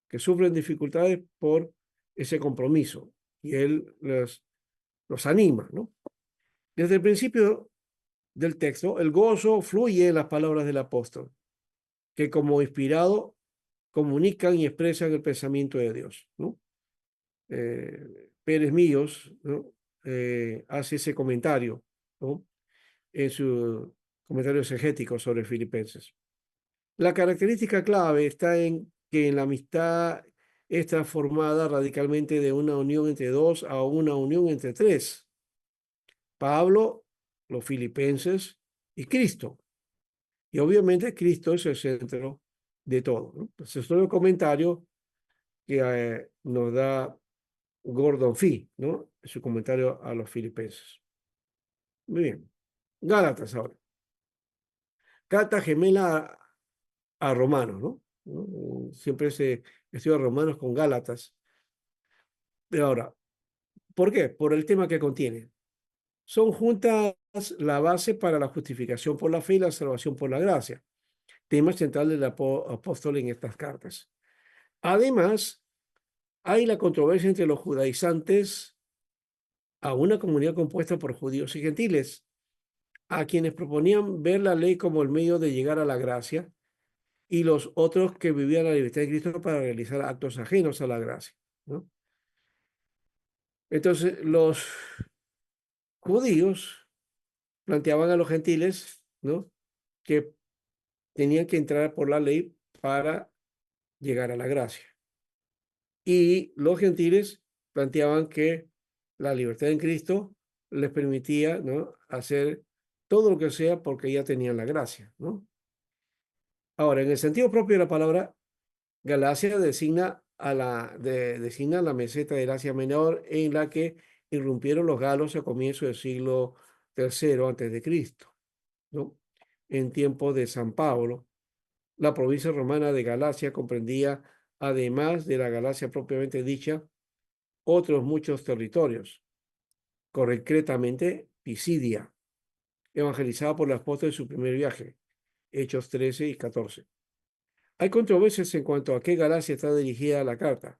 Que sufren dificultades por ese compromiso y Él los anima, ¿no? Desde el principio del texto, el gozo fluye en las palabras del apóstol, que como inspirado comunican y expresan el pensamiento de Dios, ¿no? Pérez Millos, ¿no? Hace ese comentario, ¿no? En su comentario exegético sobre Filipenses. La característica clave está en que la amistad es transformada radicalmente de una unión entre dos a una unión entre tres. Pablo, los filipenses y Cristo. Y obviamente Cristo es el centro de todo, ¿no? Entonces, es todo el comentario que nos da Gordon Fee, ¿no? En su comentario a los filipenses. Muy bien. Gálatas ahora. Carta gemela a Romanos, ¿no? Siempre se estudia Romanos con Gálatas. Pero ahora, ¿por qué? Por el tema que contiene. Son juntas la base para la justificación por la fe y la salvación por la gracia, tema central del apóstol en estas cartas. Además, hay la controversia entre los judaizantes a una comunidad compuesta por judíos y gentiles, a quienes proponían ver la ley como el medio de llegar a la gracia, y los otros que vivían la libertad de Cristo para realizar actos ajenos a la gracia, ¿no? Entonces, los judíos planteaban a los gentiles, ¿no? Que tenían que entrar por la ley para llegar a la gracia. Y los gentiles planteaban que la libertad en Cristo les permitía, ¿no? Hacer todo lo que sea porque ya tenían la gracia, ¿no? Ahora, en el sentido propio de la palabra, Galacia designa la meseta del Asia Menor en la que irrumpieron los galos a comienzos del siglo III antes de Cristo, ¿no? En tiempos de San Pablo, la provincia romana de Galacia comprendía, además de la Galacia propiamente dicha, otros muchos territorios, concretamente Pisidia, evangelizada por los apóstoles en su primer viaje, Hechos 13 y 14. Hay controversias en cuanto a qué Galacia está dirigida a la carta.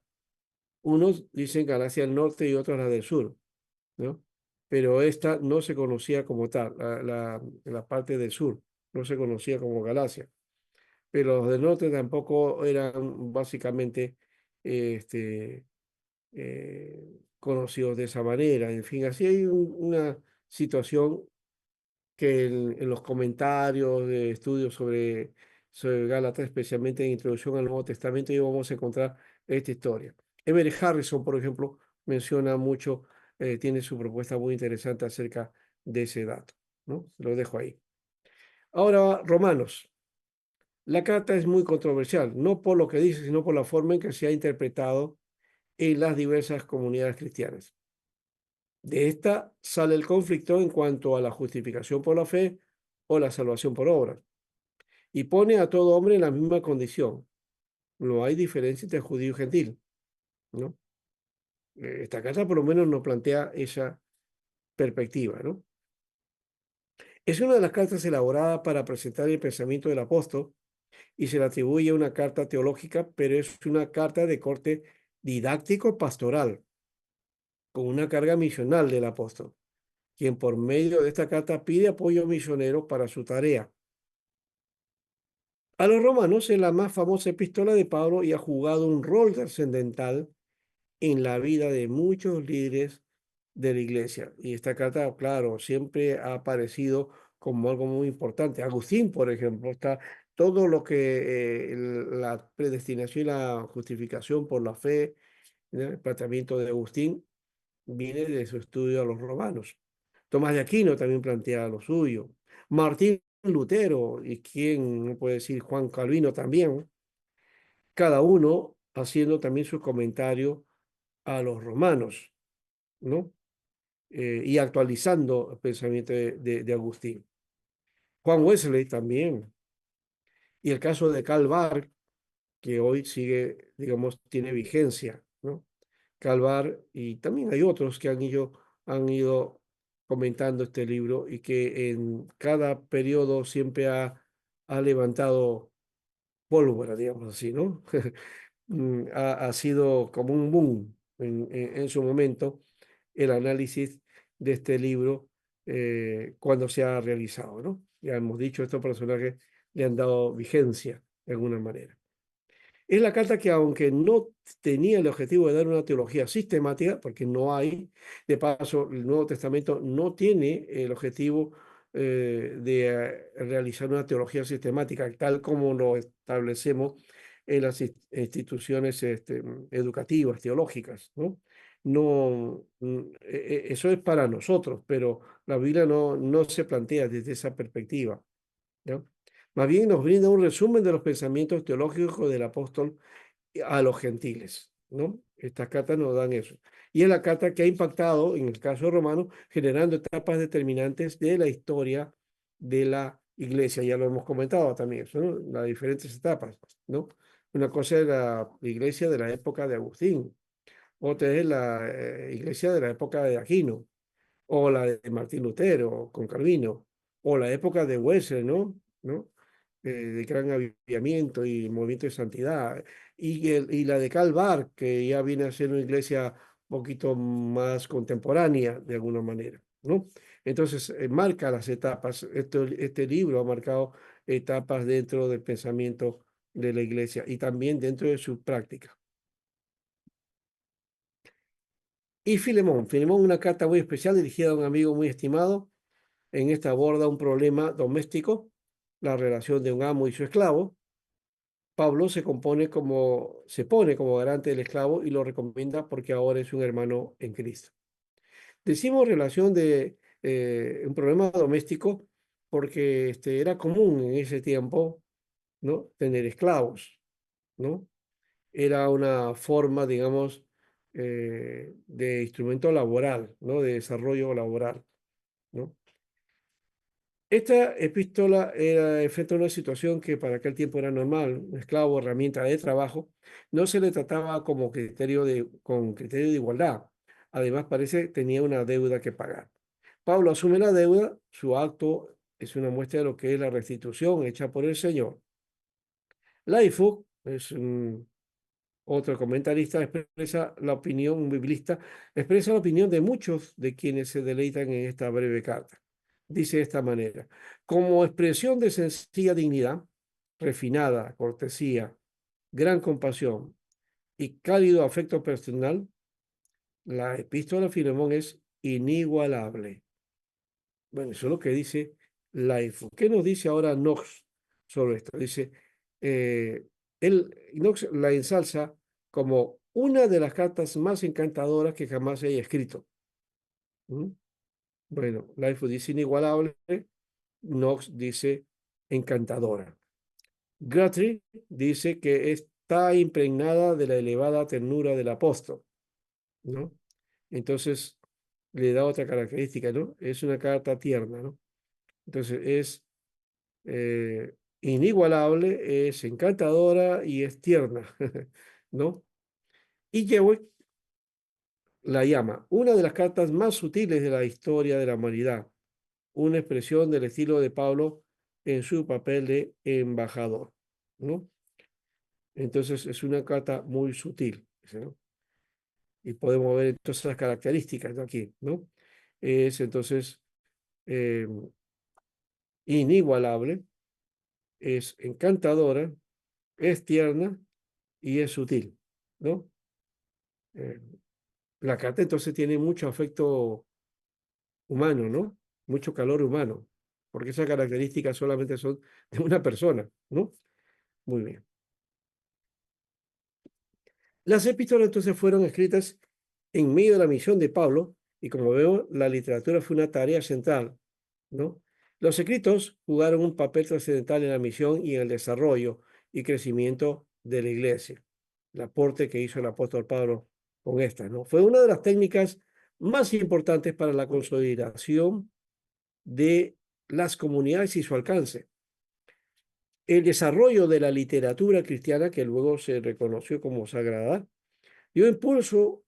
Unos dicen Galacia del norte y otros la del sur, ¿no? Pero esta no se conocía como tal, la parte del sur, no se conocía como Galacia. Pero los del norte tampoco eran básicamente este, conocidos de esa manera. En fin, así hay una situación que en los comentarios de estudios sobre Gálatas, especialmente en Introducción al Nuevo Testamento, y vamos a encontrar esta historia. Everett Harrison, por ejemplo, menciona mucho, tiene su propuesta muy interesante acerca de ese dato, ¿no? Lo dejo ahí. Ahora, Romanos. La carta es muy controversial, no por lo que dice, sino por la forma en que se ha interpretado en las diversas comunidades cristianas. De esta sale el conflicto en cuanto a la justificación por la fe o la salvación por obras, y pone a todo hombre en la misma condición. No hay diferencia entre judío y gentil, ¿no? Esta carta por lo menos nos plantea esa perspectiva, ¿no? Es una de las cartas elaboradas para presentar el pensamiento del apóstol y se le atribuye una carta teológica, pero es una carta de corte didáctico pastoral, con una carga misional del apóstol, quien por medio de esta carta pide apoyo misionero para su tarea. A los romanos es la más famosa epístola de Pablo y ha jugado un rol trascendental en la vida de muchos líderes de la iglesia. Y esta carta, claro, siempre ha aparecido como algo muy importante. Agustín, por ejemplo, está todo lo que la predestinación y la justificación por la fe, ¿no? El planteamiento de Agustín viene de su estudio a los romanos. Tomás de Aquino también plantea lo suyo. Martín Lutero, y quién no puede decir Juan Calvino también, cada uno haciendo también su comentario a los romanos, ¿no? Y actualizando el pensamiento de Agustín. Juan Wesley también. Y el caso de Karl Barth, que hoy sigue, digamos, tiene vigencia, ¿no? Karl Barth, y también hay otros que han ido comentando este libro y que en cada periodo siempre ha levantado pólvora, digamos así, ¿no? Ha sido como un boom en su momento el análisis de este libro cuando se ha realizado, ¿no? Ya hemos dicho, estos personajes le han dado vigencia de alguna manera. Es la carta que, aunque no tenía el objetivo de dar una teología sistemática, porque no hay, de paso, el Nuevo Testamento no tiene el objetivo de realizar una teología sistemática, tal como lo establecemos en las instituciones educativas, teológicas, ¿no? No, eso es para nosotros, pero la Biblia no se plantea desde esa perspectiva, ¿no? Más bien nos brinda un resumen de los pensamientos teológicos del apóstol a los gentiles, ¿no? Estas cartas nos dan eso. Y es la carta que ha impactado, en el caso romano, generando etapas determinantes de la historia de la iglesia. Ya lo hemos comentado también, eso, ¿no? Las diferentes etapas, ¿no? Una cosa es la iglesia de la época de Agustín, otra es la iglesia de la época de Aquino, o la de Martín Lutero con Calvino, o la época de Wesley, ¿no? De gran avivamiento y movimiento de santidad, y la de Calvar, que ya viene a ser una iglesia un poquito más contemporánea de alguna manera, ¿no? Entonces, marca las etapas. Este libro ha marcado etapas dentro del pensamiento de la iglesia y también dentro de su práctica. Y Filemón, una carta muy especial dirigida a un amigo muy estimado. En esta aborda un problema doméstico, la relación de un amo y su esclavo. Pablo se pone como garante del esclavo y lo recomienda porque ahora es un hermano en Cristo. Decimos relación de un problema doméstico porque era común en ese tiempo, ¿no? Tener esclavos, ¿no? Era una forma, digamos, de instrumento laboral, ¿no? De desarrollo laboral, ¿no? Esta epístola era enfrenta una situación que para aquel tiempo era normal, un esclavo, herramienta de trabajo, no se le trataba como con criterio de igualdad. Además, parece tenía una deuda que pagar. Pablo asume la deuda, su acto es una muestra de lo que es la restitución hecha por el Señor. Laifu es otro comentarista, expresa la opinión, un biblista, expresa la opinión de muchos de quienes se deleitan en esta breve carta. Dice de esta manera: como expresión de sencilla dignidad, refinada cortesía, gran compasión y cálido afecto personal, la epístola a Filemón es inigualable. Bueno, eso es lo que dice Laifu. ¿Qué nos dice ahora Knox sobre esto? Dice: Knox la ensalza como una de las cartas más encantadoras que jamás haya escrito. ¿Mm? Bueno, Lightfoot dice inigualable, Knox dice encantadora. Guthrie dice que está impregnada de la elevada ternura del apóstol, ¿no? Entonces le da otra característica, ¿no? Es una carta tierna, ¿no? Entonces es inigualable, es encantadora y es tierna, ¿no? Y Jewett la llama una de las cartas más sutiles de la historia de la humanidad, una expresión del estilo de Pablo en su papel de embajador, ¿no? Entonces es una carta muy sutil, ¿no? Y podemos ver todas esas características, ¿no? Aquí, ¿no? Es entonces eh, inigualable, es encantadora, es tierna y es sutil, ¿no? Eh, la carta entonces tiene mucho afecto humano, ¿no? Mucho calor humano, porque esas características solamente son de una persona, ¿no? Muy bien. Las epístolas entonces fueron escritas en medio de la misión de Pablo y como vemos, la literatura fue una tarea central, ¿no? Los escritos jugaron un papel trascendental en la misión y en el desarrollo y crecimiento de la iglesia. El aporte que hizo el apóstol Pablo con esta, ¿no? Fue una de las técnicas más importantes para la consolidación de las comunidades y su alcance. El desarrollo de la literatura cristiana, que luego se reconoció como sagrada, dio impulso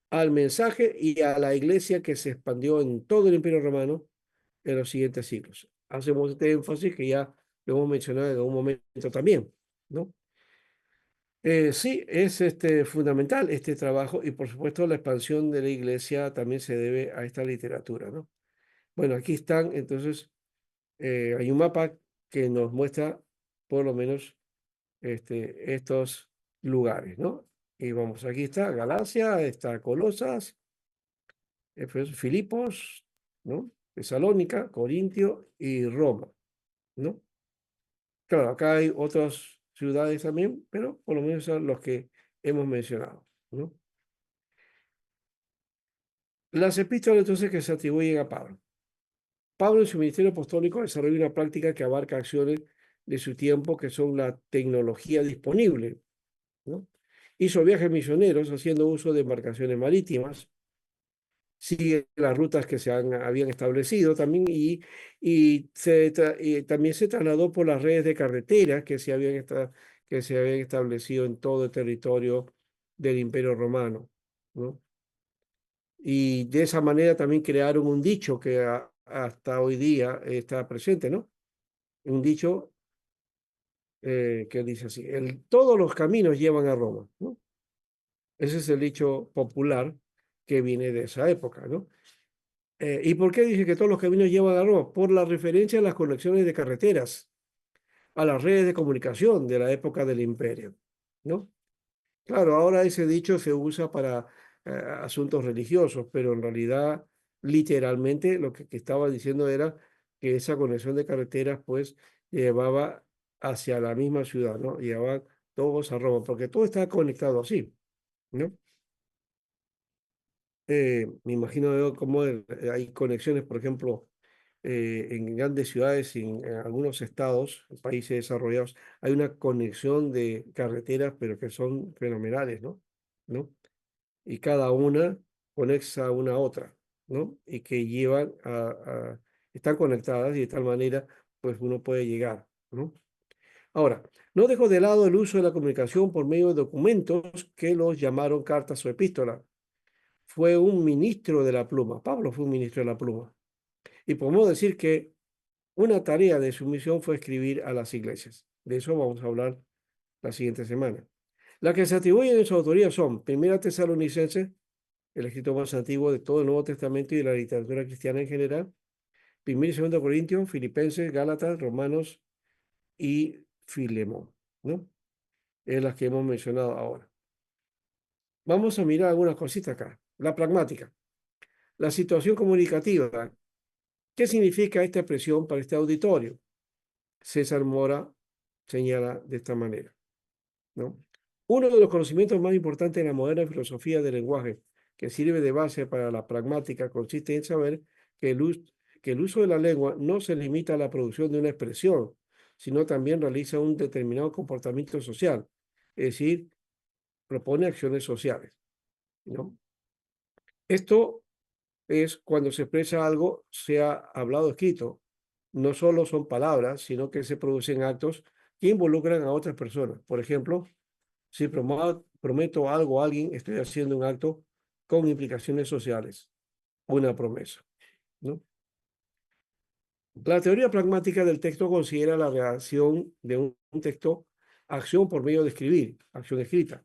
al mensaje y a la iglesia que se expandió en todo el Imperio Romano en los siguientes siglos. Hacemos este énfasis que ya lo hemos mencionado en algún momento también, ¿no? Sí, es fundamental este trabajo y por supuesto la expansión de la iglesia también se debe a esta literatura, ¿no? Bueno, aquí están, entonces, hay un mapa que nos muestra por lo menos estos lugares, ¿no? Y vamos, aquí está Galacia, está Colosas, Filipos, ¿no? Tesalónica, Corintio y Roma, ¿no? Claro, acá hay otras ciudades también, pero por lo menos son los que hemos mencionado, ¿no? Las epístolas entonces que se atribuyen a Pablo. Pablo en su ministerio apostólico desarrolla una práctica que abarca acciones de su tiempo que son la tecnología disponible, ¿no? Hizo viajes misioneros haciendo uso de embarcaciones marítimas, sigue las rutas que habían establecido también y también se trasladó por las redes de carreteras que se habían establecido en todo el territorio del Imperio Romano, ¿no? Y de esa manera también crearon un dicho que hasta hoy día está presente, ¿no? Un dicho que dice así, todos los caminos llevan a Roma, ¿no? Ese es el dicho popular que viene de esa época, ¿no? ¿Y por qué dice que todos los caminos llevan a Roma? Por la referencia a las conexiones de carreteras, a las redes de comunicación de la época del imperio, ¿no? Claro, ahora ese dicho se usa para asuntos religiosos, pero en realidad, literalmente, que estaba diciendo era que esa conexión de carreteras, pues, llevaba hacia la misma ciudad, ¿no? Llevaban todos a Roma, porque todo está conectado así, ¿no? Me imagino yo cómo hay conexiones, por ejemplo, en grandes ciudades y en algunos estados, en países desarrollados, hay una conexión de carreteras, pero que son fenomenales, ¿no? ¿No? Y cada una conecta una a otra, ¿no? Y que están conectadas y de tal manera, pues uno puede llegar, ¿no? Ahora, no dejo de lado el uso de la comunicación por medio de documentos que los llamaron cartas o epístolas. Fue un ministro de la pluma. Pablo fue un ministro de la pluma. Y podemos decir que una tarea de su misión fue escribir a las iglesias. De eso vamos a hablar la siguiente semana. Las que se atribuyen en su autoría son Primera Tesalonicenses, el escrito más antiguo de todo el Nuevo Testamento y de la literatura cristiana en general, Primera y Segunda Corintios, Filipenses, Gálatas, Romanos y Filemón, ¿no? Es las que hemos mencionado ahora. Vamos a mirar algunas cositas acá. La pragmática. La situación comunicativa. ¿Qué significa esta expresión para este auditorio? César Mora señala de esta manera, ¿no? Uno de los conocimientos más importantes en la moderna filosofía del lenguaje, que sirve de base para la pragmática, consiste en saber que el uso de la lengua no se limita a la producción de una expresión, sino también realiza un determinado comportamiento social, es decir, propone acciones sociales, ¿no? Esto es cuando se expresa algo, sea hablado o escrito. No solo son palabras, sino que se producen actos que involucran a otras personas. Por ejemplo, si prometo algo a alguien, estoy haciendo un acto con implicaciones sociales, una promesa, ¿no? La teoría pragmática del texto considera la reacción de un texto acción por medio de escribir, acción escrita,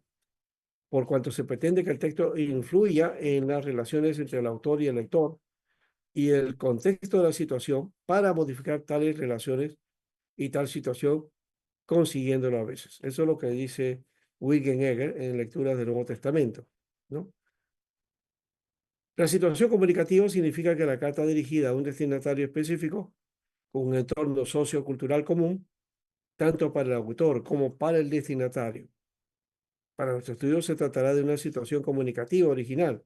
por cuanto se pretende que el texto influya en las relaciones entre el autor y el lector y el contexto de la situación para modificar tales relaciones y tal situación, consiguiéndolo a veces. Eso es lo que dice Egger en Lecturas del Nuevo Testamento, ¿no? La situación comunicativa significa que la carta dirigida a un destinatario específico, con un entorno sociocultural común, tanto para el autor como para el destinatario. Para nuestro estudio se tratará de una situación comunicativa original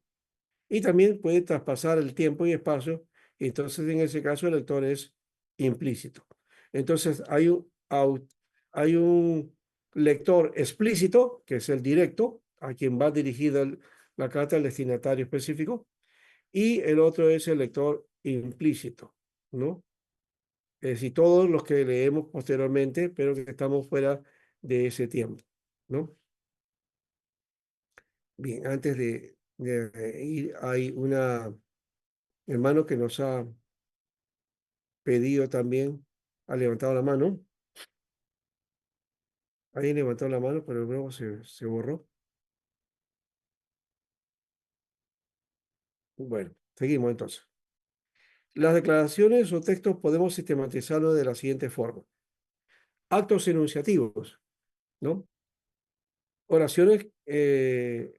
y también puede traspasar el tiempo y espacio, y entonces en ese caso el lector es implícito. Entonces hay un lector explícito, que es el directo, a quien va dirigida la carta al destinatario específico, y el otro es el lector implícito, ¿no? Es decir, todos los que leemos posteriormente, pero que estamos fuera de ese tiempo, ¿no? Bien, antes de ir, hay una hermano que nos ha pedido también, ha levantado la mano. Alguien levantó la mano, pero luego se borró. Bueno, seguimos entonces. Las declaraciones o textos podemos sistematizarlos de la siguiente forma. Actos enunciativos, ¿no? Oraciones que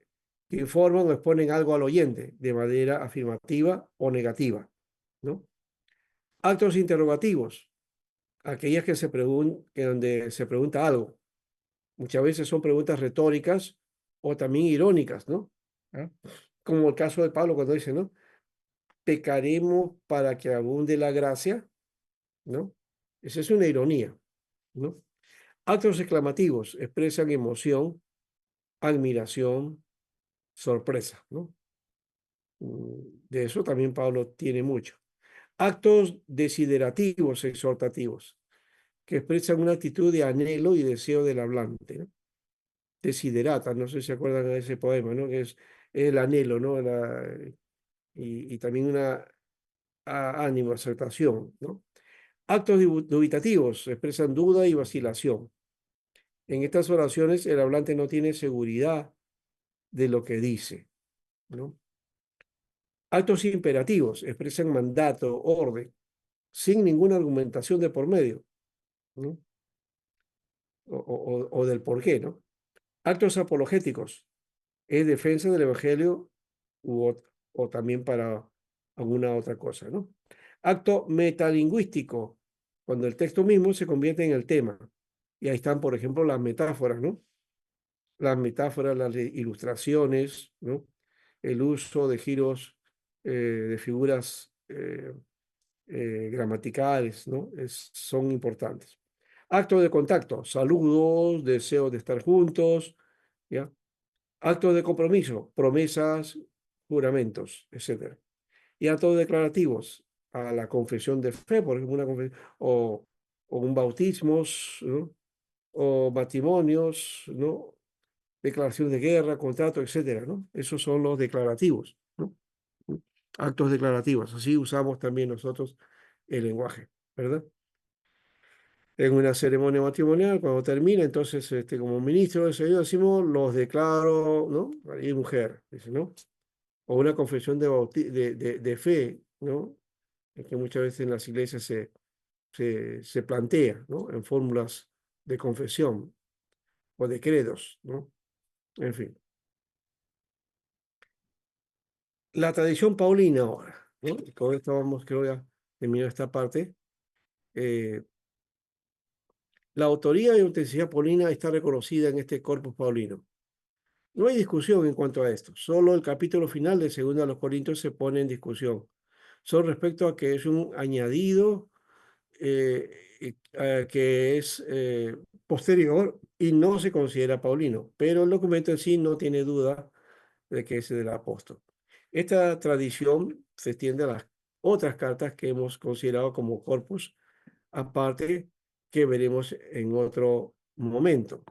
informan o exponen algo al oyente de manera afirmativa o negativa, ¿no? Actos interrogativos, aquellas que donde se pregunta algo. Muchas veces son preguntas retóricas o también irónicas, ¿no? ¿Ah? Como el caso de Pablo cuando dice, ¿no? Pecaremos para que abunde la gracia, ¿no? Esa es una ironía, ¿no? Actos exclamativos expresan emoción, admiración, sorpresa, ¿no? De eso también Pablo tiene mucho. Actos desiderativos, exhortativos, que expresan una actitud de anhelo y deseo del hablante, ¿no? Desiderata, no sé si se acuerdan de ese poema, ¿no? Que es el anhelo, ¿no? Y también una ánimo, aceptación, ¿no? Actos dubitativos expresan duda y vacilación. En estas oraciones el hablante no tiene seguridad de lo que dice, ¿no? Actos imperativos expresan mandato, orden, sin ninguna argumentación de por medio, ¿no? O del por qué, ¿no? Actos apologéticos es defensa del evangelio o también para alguna otra cosa, ¿no? Acto metalingüístico, cuando el texto mismo se convierte en el tema. Y ahí están, por ejemplo, las metáforas, ¿no? Las metáforas, las ilustraciones, ¿no? El uso de giros, de figuras gramaticales, ¿no? Son importantes. Acto de contacto, saludos, deseo de estar juntos, ¿ya? Actos de compromiso, promesas, juramentos, etcétera. Y actos declarativos, a la confesión de fe, por ejemplo, o un bautismo, ¿no? O matrimonios, ¿no? Declaración de guerra, contrato, etcétera, ¿no? Esos son los declarativos, ¿no? Actos declarativos, así usamos también nosotros el lenguaje, ¿verdad? En una ceremonia matrimonial, cuando termina, entonces, como ministro de Señor, decimos, los declaro, ¿no? Marido y mujer, dice, ¿no? O una confesión de fe, ¿no? Es que muchas veces en las iglesias se plantea, ¿no? En fórmulas de confesión o de credos, ¿no? En fin. La tradición paulina ahora, ¿no? Y con esto vamos, creo, a terminar esta parte. Eh, La autoría y autenticidad paulina está reconocida en este corpus paulino. No hay discusión en cuanto a esto. Solo el capítulo final de 2 Corintios se pone en discusión. Solo respecto a que es un añadido que es posterior y no se considera paulino, pero el documento en sí no tiene duda de que es del apóstol. Esta tradición se extiende a las otras cartas que hemos considerado como corpus aparte, que veremos en otro momento.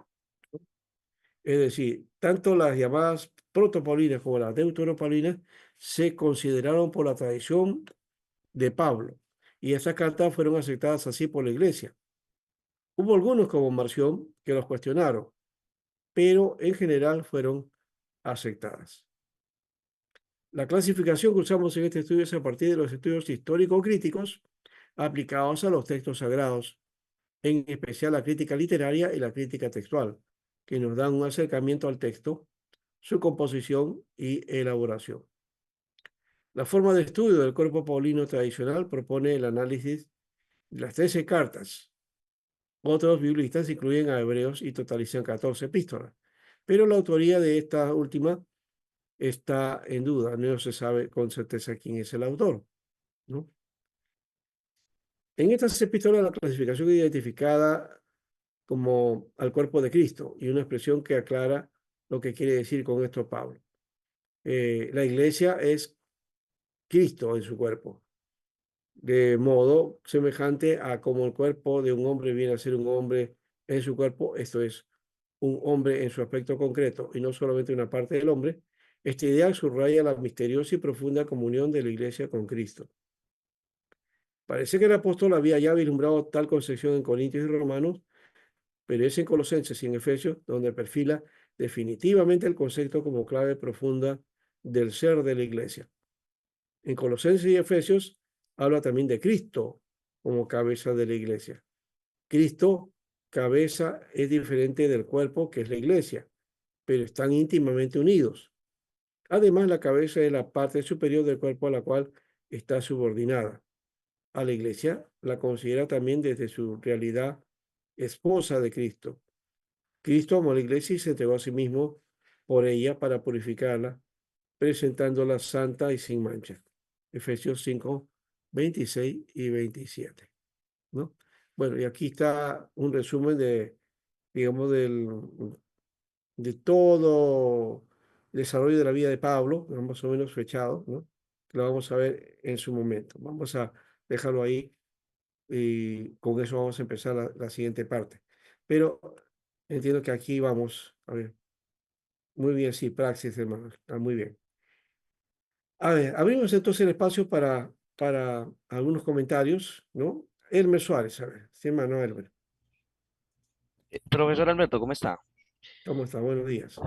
Es decir, tanto las llamadas protopaulinas como las deuteropaulinas se consideraron por la tradición de Pablo, y estas cartas fueron aceptadas así por la iglesia. Hubo algunos como Marción que los cuestionaron, pero en general fueron aceptadas. La clasificación que usamos en este estudio es a partir de los estudios histórico-críticos aplicados a los textos sagrados, en especial la crítica literaria y la crítica textual, que nos dan un acercamiento al texto, su composición y elaboración. La forma de estudio del cuerpo paulino tradicional propone el análisis de las 13 cartas. Otros biblistas incluyen a Hebreos y totalizan 14 epístolas, pero la autoría de esta última está en duda. No se sabe con certeza quién es el autor, ¿no? En estas epístolas la clasificación es identificada como al cuerpo de Cristo y una expresión que aclara lo que quiere decir con esto Pablo. La iglesia es Cristo en su cuerpo, de modo semejante a como el cuerpo de un hombre viene a ser un hombre en su cuerpo, esto es, un hombre en su aspecto concreto y no solamente una parte del hombre. Esta idea subraya la misteriosa y profunda comunión de la iglesia con Cristo. Parece que el apóstol había ya vislumbrado tal concepción en Corintios y Romanos, pero es en Colosenses y en Efesios donde perfila definitivamente el concepto como clave profunda del ser de la iglesia. En Colosenses y Efesios habla también de Cristo como cabeza de la iglesia. Cristo, cabeza, es diferente del cuerpo que es la iglesia, pero están íntimamente unidos. Además, la cabeza es la parte superior del cuerpo a la cual está subordinada. A la iglesia la considera también desde su realidad esposa de Cristo. Cristo amó a la iglesia y se entregó a sí mismo por ella para purificarla, presentándola santa y sin mancha. Efesios 5, 26 y 27, ¿no? Bueno, y aquí está un resumen de, digamos, de todo el desarrollo de la vida de Pablo, más o menos fechado, ¿no? Lo vamos a ver en su momento. Vamos a dejarlo ahí y con eso vamos a empezar la siguiente parte. Pero entiendo que aquí vamos, a ver, muy bien, sí, praxis, hermanos, está muy bien. A ver, abrimos entonces el espacio para algunos comentarios, ¿no? Elmer Suárez, a ver, sí, hermano Elmer, Profesor Alberto, ¿cómo está? ¿cómo está? Buenos días.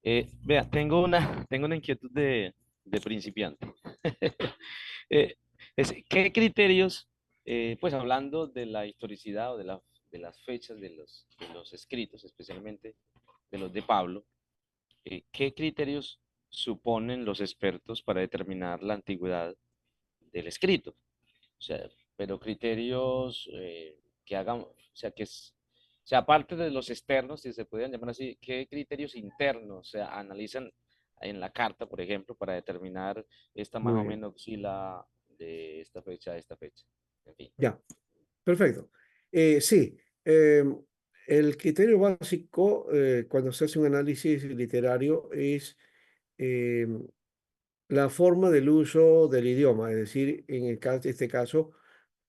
Vea, tengo una inquietud de principiante. Eh, ¿Qué criterios, pues hablando de la historicidad o de las fechas de los escritos, especialmente de los de Pablo, qué criterios suponen los expertos para determinar la antigüedad del escrito? O sea, pero criterios que hagan, o sea, o sea, aparte de los externos, si se pudieran llamar así, ¿qué criterios internos se analizan en la carta, por ejemplo, para determinar esta más Muy o bien, menos oscila de esta fecha a esta fecha? En fin. ya, perfecto. Sí, el criterio básico cuando se hace un análisis literario es em, la forma del uso del idioma, es decir, en este caso,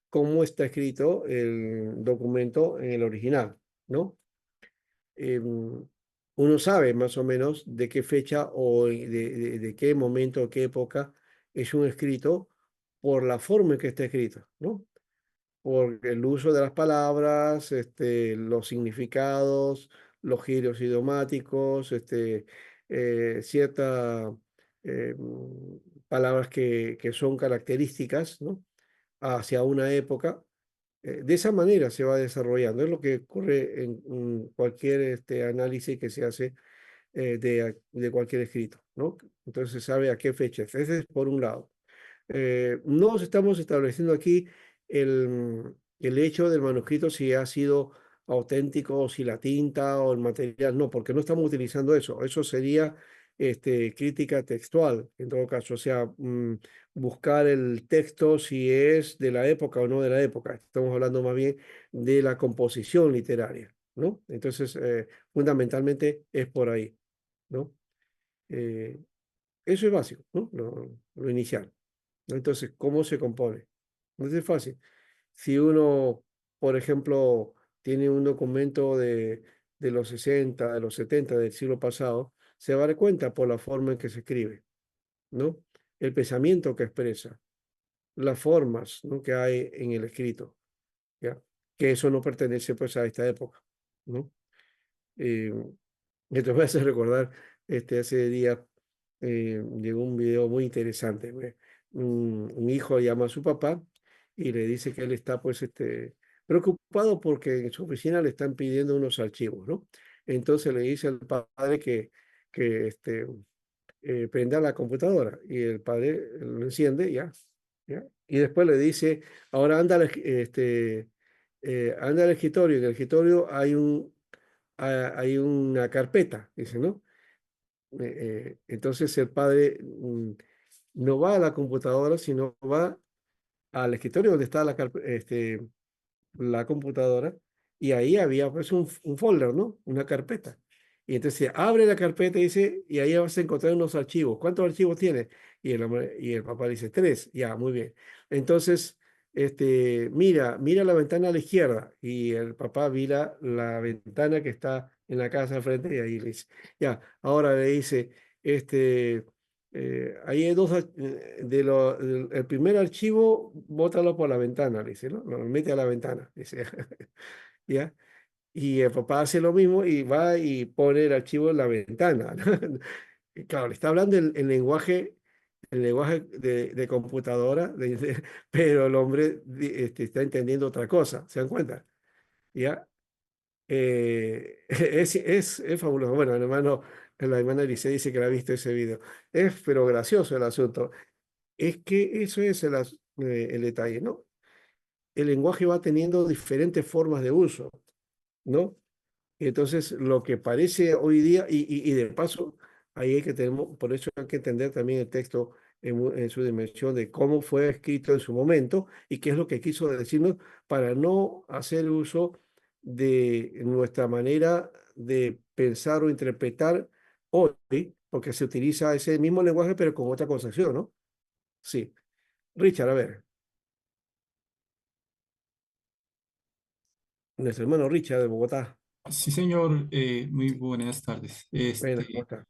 cómo está escrito el documento en el original, ¿no? Uno sabe más o menos de qué fecha o de qué momento o qué época es un escrito por la forma en que está escrito, ¿no? Por el uso de las palabras, los significados, los giros idiomáticos, ciertas palabras que son características, ¿no? Hacia una época. De esa manera se va desarrollando. Es lo que ocurre en cualquier análisis que se hace de cualquier escrito, ¿no? Entonces se sabe a qué fecha. Ese es por un lado. No estamos estableciendo aquí el hecho del manuscrito si ha sido auténtico, o si la tinta o el material, no, porque no estamos utilizando eso. Eso sería crítica textual, en todo caso, o sea, buscar el texto si es de la época o no de la época. Estamos hablando más bien de la composición literaria, ¿no? Entonces, fundamentalmente es por ahí, ¿no? Eh, Eso es básico, ¿no? Lo inicial, ¿no? Entonces, ¿cómo se compone? No es fácil. Si uno, por ejemplo, tiene un documento de los 60, de los 70 del siglo pasado, se va a dar cuenta por la forma en que se escribe, ¿no? El pensamiento que expresa, las formas, ¿no?, que hay en el escrito, ¿ya? Que eso no pertenece pues a esta época, ¿no? Eh, Esto me hace recordar, hace días llegó un video muy interesante. Un hijo llama a su papá y le dice que él está pues preocupado porque en su oficina le están pidiendo unos archivos, ¿no? Entonces le dice al padre que prenda la computadora y el padre lo enciende, ya, ya. Y después le dice, ahora anda al escritorio. En el escritorio hay una carpeta, dice, ¿no? Entonces el padre no va a la computadora, sino va al escritorio donde está la computadora, y ahí había pues un folder, ¿no? Una carpeta. Y entonces abre la carpeta y dice, y ahí vas a encontrar unos archivos. ¿Cuántos archivos tiene? Y el papá dice, 3. Ya, muy bien. Entonces, mira la ventana a la izquierda. Y el papá mira la ventana que está en la casa al frente, y ahí le dice, ya, ahora le dice, ahí hay el primer archivo, bótalo por la ventana, le dice, ¿no? Lo mete a la ventana, dice, ¿ya? Y el papá hace lo mismo y va y pone el archivo en la ventana, ¿no? Y claro, le está hablando el lenguaje de computadora, pero el hombre está entendiendo otra cosa, ¿se dan cuenta? ¿Ya? Es fabuloso. Bueno, la hermana Alicia dice que la ha visto ese video. Es pero gracioso el asunto. Es que eso es el detalle, ¿no? El lenguaje va teniendo diferentes formas de uso, ¿no? Entonces, lo que parece hoy día, y de paso, ahí hay que tenemos, por eso hay que entender también el texto en su dimensión de cómo fue escrito en su momento y qué es lo que quiso decirnos para no hacer uso de nuestra manera de pensar o interpretar hoy, porque se utiliza ese mismo lenguaje, pero con otra concepción, ¿no? Sí. Richard, a ver, nuestro hermano Richard de Bogotá. Sí, señor, muy buenas tardes. Bueno, ¿cómo está?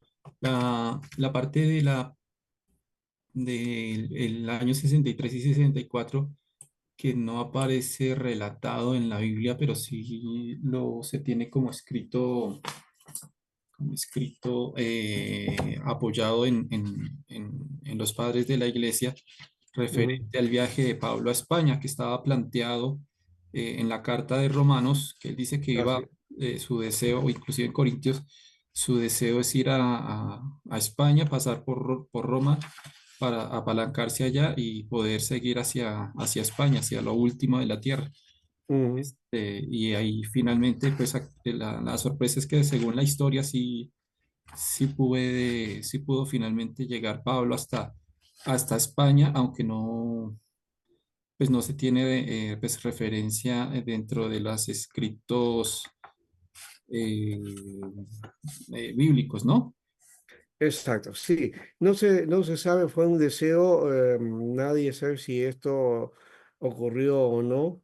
La parte del el año 63 y 64 que no aparece relatado en la Biblia, pero sí se tiene como escrito apoyado en los padres de la iglesia, Ujú, referente al viaje de Pablo a España, que estaba planteado en la carta de Romanos, que él dice que iba, así. su deseo, o inclusive en Corintios, su deseo es ir a España, pasar por Roma para apalancarse allá y poder seguir hacia España, hacia lo último de la tierra. Ujú, Y ahí finalmente, pues la sorpresa es que según la historia sí pudo finalmente llegar Pablo hasta España, aunque no, pues no se tiene pues referencia dentro de los escritos eh, bíblicos, ¿no? exacto, sí. No se sabe, fue un deseo, nadie sabe si esto ocurrió o no.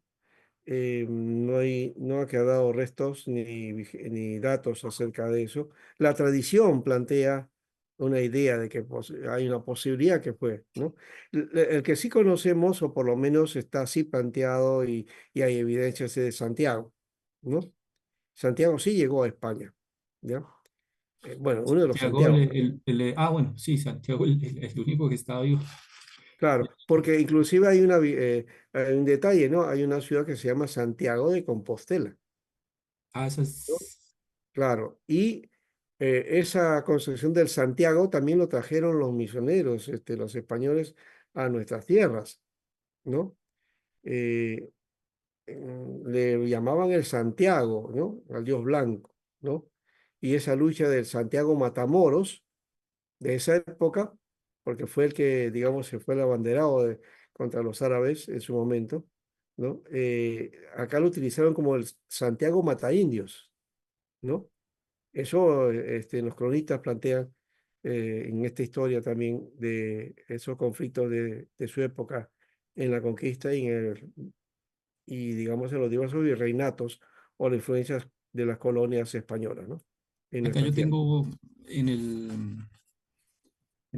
No ha quedado restos ni datos acerca de eso. La tradición plantea una idea de que hay una posibilidad que fue, ¿no? El que sí conocemos, o por lo menos está así planteado y hay evidencias es de Santiago, ¿no? Santiago sí llegó a España, ¿ya? Bueno, uno de los Santiago, Santiago. bueno, sí, Santiago, el único que estaba vivo. Claro, porque inclusive hay un detalle, ¿no? Hay una ciudad que se llama Santiago de Compostela, Ah, esa ¿no? es, Claro, y esa concepción del Santiago también lo trajeron los misioneros, los españoles, a nuestras tierras, ¿no? Eh, le llamaban el Santiago, ¿no? Al Dios blanco, ¿no? Y esa lucha del Santiago Matamoros de esa época, porque fue el que, digamos, se fue el abanderado contra los árabes en su momento, ¿no? Acá lo utilizaron como el Santiago Mataindios, ¿no? Eso los cronistas plantean en esta historia también de esos conflictos de su época en la conquista y digamos, en los diversos virreinatos o las influencias de las colonias españolas, ¿no? En Acá nuestra yo tierra. tengo en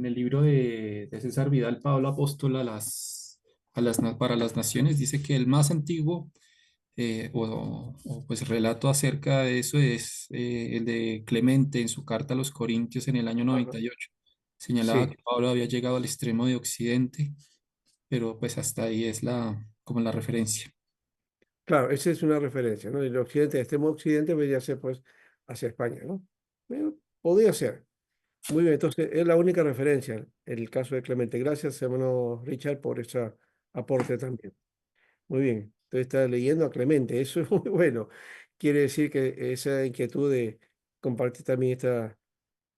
el libro de César Vidal, Pablo Apóstol para las naciones, dice que el más antiguo pues relato acerca de eso es el de Clemente en su carta a los Corintios en el año Ajá. 98. Señalaba Sí, que Pablo había llegado al extremo de Occidente, pero pues hasta ahí es como la referencia. claro, esa es una referencia, ¿no? El occidente, extremo occidente, vendría a ser, pues, hacia España, ¿no? Podría ser. Muy bien, entonces es la única referencia en el caso de Clemente. Gracias, hermano Richard, por ese aporte también. Muy bien, entonces está leyendo a Clemente, eso es muy bueno. Quiere decir que esa inquietud de compartir también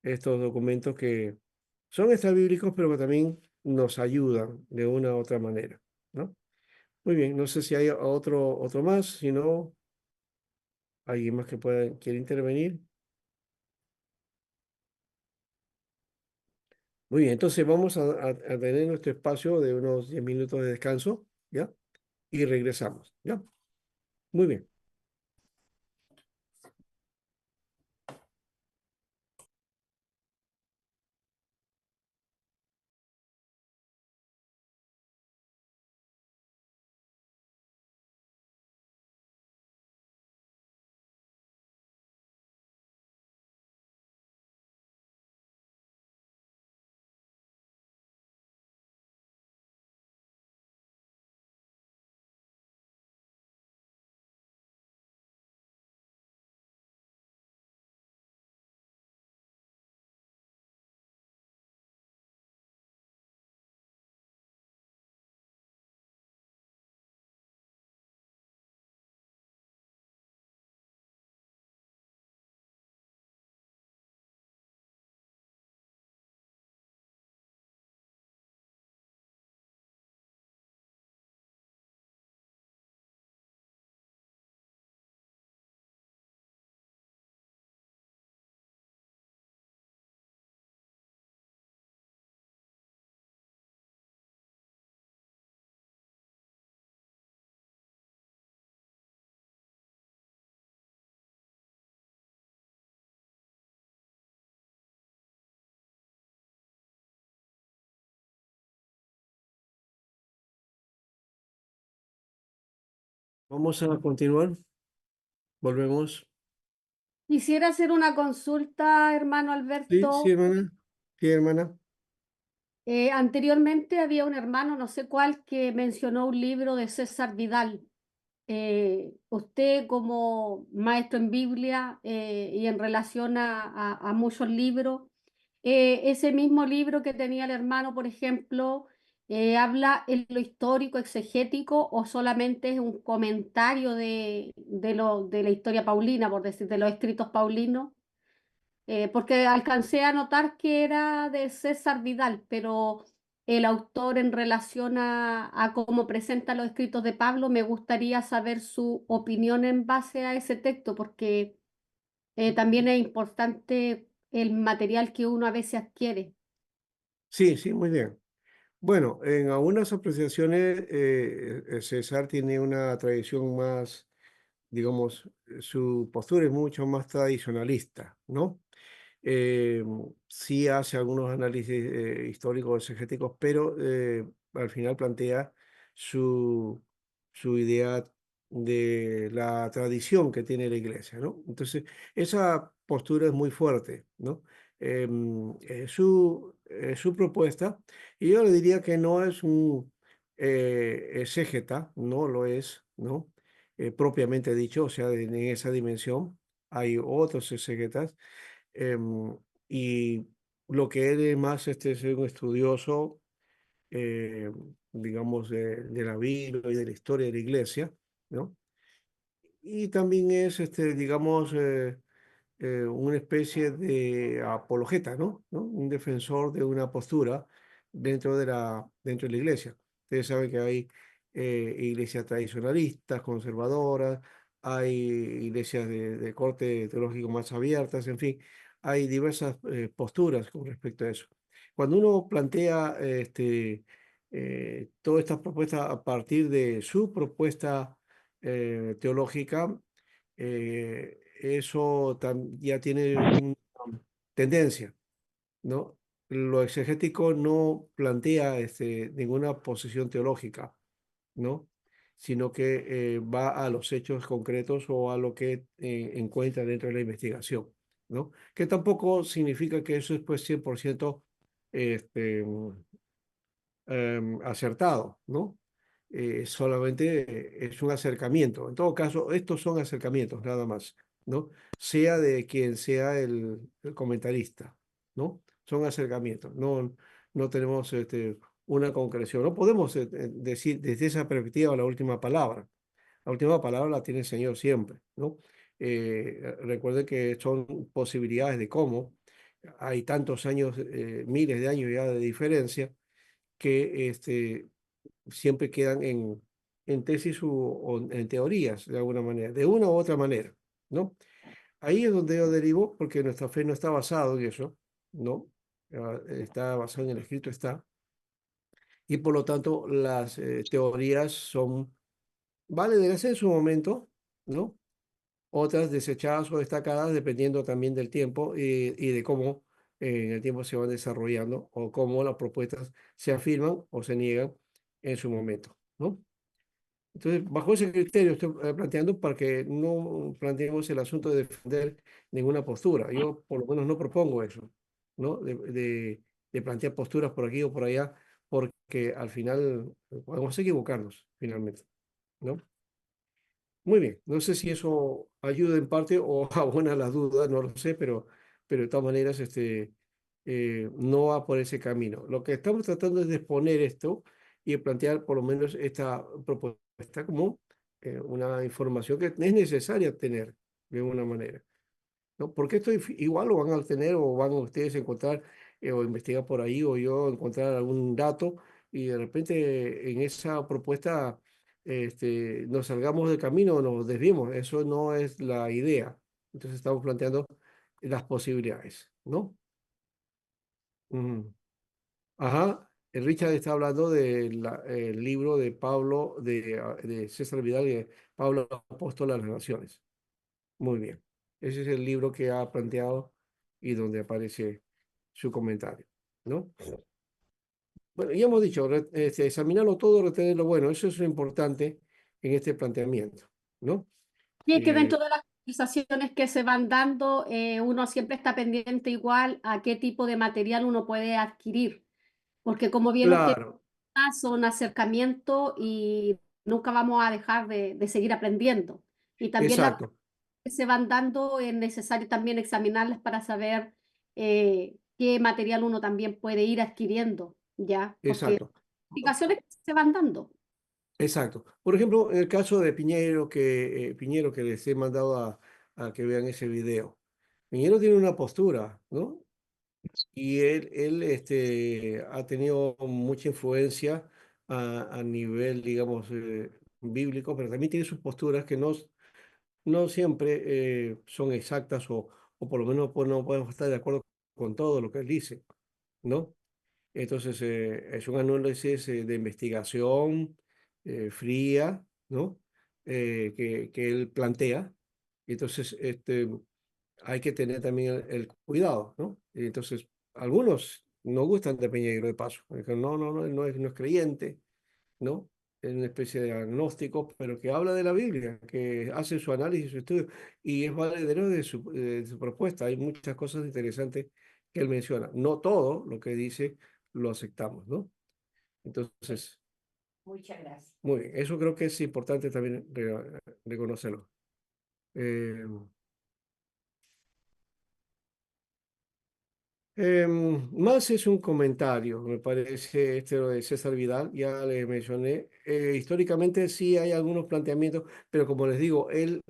estos documentos que son extrabíblicos, pero que también nos ayudan de una u otra manera, ¿no? Muy bien, no sé si hay otro más, si no, alguien más que quiere intervenir. Muy bien, entonces vamos a tener nuestro espacio de unos 10 minutos de descanso, ¿ya? Y regresamos, ¿ya? Muy bien. Vamos a continuar. Volvemos. Quisiera hacer una consulta, hermano Sí, sí, Alberto. hermana. Sí, hermana. Anteriormente había un hermano, no sé cuál, que mencionó un libro de César Vidal. Usted como maestro en Biblia y en relación a muchos libros, ese mismo libro que tenía el hermano, por ejemplo, ¿habla en lo histórico, exegético o solamente es un comentario de la historia paulina, por decir, de los escritos paulinos? Porque alcancé a notar que era de César Vidal, pero el autor en relación a cómo presenta los escritos de Pablo, me gustaría saber su opinión en base a ese texto, porque también es importante el material que uno a veces adquiere. Sí, sí, muy bien. Bueno, en algunas apreciaciones, César tiene una tradición más, digamos, su postura es mucho más tradicionalista, ¿no? Eh, sí hace algunos análisis históricos exegéticos, pero al final plantea su, su idea de la tradición que tiene la iglesia, ¿no? Entonces, esa postura es muy fuerte, ¿no? Su propuesta, y yo le diría que no es un exégeta, no lo es, ¿no? Propiamente dicho, o sea, en esa dimensión hay otros exégetas em, y lo que él es más es un estudioso, eh, digamos, de la Biblia y de la historia de la iglesia, ¿no? Y también es, digamos, una especie de apologeta, ¿no? Un defensor de una postura dentro de la iglesia. Ustedes saben que hay iglesias tradicionalistas, conservadoras, hay iglesias de corte teológico más abiertas, en fin, hay diversas posturas con respecto a eso. Cuando uno plantea todas estas propuestas a partir de su propuesta teológica, eso ya tiene una tendencia, ¿no? Lo exegético no plantea ninguna posición teológica, ¿no? Sino que va a los hechos concretos o a lo que encuentra dentro de la investigación, ¿no? Que tampoco significa que eso es pues 100% este, acertado, ¿no? Solamente es un acercamiento. En todo caso, estos son acercamientos nada más, ¿no? Sea de quien sea el comentarista, ¿no? Son acercamientos, no tenemos una concreción. No podemos decir desde esa perspectiva la última palabra. La última palabra la tiene el Señor siempre, ¿no? Recuerde que son posibilidades de cómo hay tantos años, miles de años ya de diferencia que siempre quedan en tesis o en teorías, de alguna manera, de una u otra manera, ¿no? Ahí es donde yo derivo, porque nuestra fe no está basada en eso, ¿no? Está basada en el escrito, está, y por lo tanto las teorías son válidas en su momento, ¿no? Otras desechadas o destacadas dependiendo también del tiempo y de cómo en el tiempo se van desarrollando o cómo las propuestas se afirman o se niegan en su momento, ¿no? Entonces, bajo ese criterio estoy planteando para que no planteemos el asunto de defender ninguna postura. Yo por lo menos no propongo eso, ¿no? De plantear posturas por aquí o por allá, porque al final podemos equivocarnos, finalmente, ¿no? Muy bien, no sé si eso ayuda en parte o abona las dudas, no lo sé, pero de todas maneras no va por ese camino. Lo que estamos tratando es de exponer esto y de plantear por lo menos esta propuesta como una información que es necesaria tener de alguna manera, ¿no? Porque esto igual lo van a tener o van ustedes a encontrar o investigar por ahí o yo encontrar algún dato y de repente en esa propuesta nos salgamos del camino o nos desviemos. Eso no es la idea. Entonces estamos planteando las posibilidades, ¿no? Ujú. Ajá. El Richard está hablando del libro de Pablo, de César Vidal, de Pablo Apóstol a las Naciones. Muy bien. Ese es el libro que ha planteado y donde aparece su comentario, ¿no? Bueno, ya hemos dicho, examinarlo todo, retener lo bueno. Eso es lo importante en este planteamiento, ¿no? Y es que Eh, dentro de las conversaciones que se van dando, uno siempre está pendiente igual a qué tipo de material uno puede adquirir, porque como bien usted claro, son acercamientos y nunca vamos a dejar de seguir aprendiendo. Y también las exacto, que se van dando es necesario también examinarlas para saber qué material uno también puede ir adquiriendo, ¿ya? Porque exacto. explicaciones se van dando. Exacto. Por ejemplo, en el caso de Piñero que les he mandado a que vean ese video. Piñero tiene una postura, ¿no? Y él ha tenido mucha influencia a nivel, digamos, bíblico, pero también tiene sus posturas que no siempre son exactas o por lo menos pues, no podemos estar de acuerdo con todo lo que él dice, ¿no? Entonces, es un análisis de investigación fría, ¿no? Que él plantea. Entonces, hay que tener también el cuidado, ¿no? Y entonces, algunos no gustan de Peñeiro de paso. Dicen, no, no, no, él no es creyente, ¿no? Es una especie de agnóstico, pero que habla de la Biblia, que hace su análisis, su estudio, y es valedero de su propuesta. Hay muchas cosas interesantes que él menciona. No todo lo que dice lo aceptamos, ¿no? Entonces, Muchas gracias. muy bien, eso creo que es importante también reconocerlo. Eh, Más es un comentario, me parece, lo de César Vidal, ya le mencioné. Históricamente sí hay algunos planteamientos, pero como les digo, él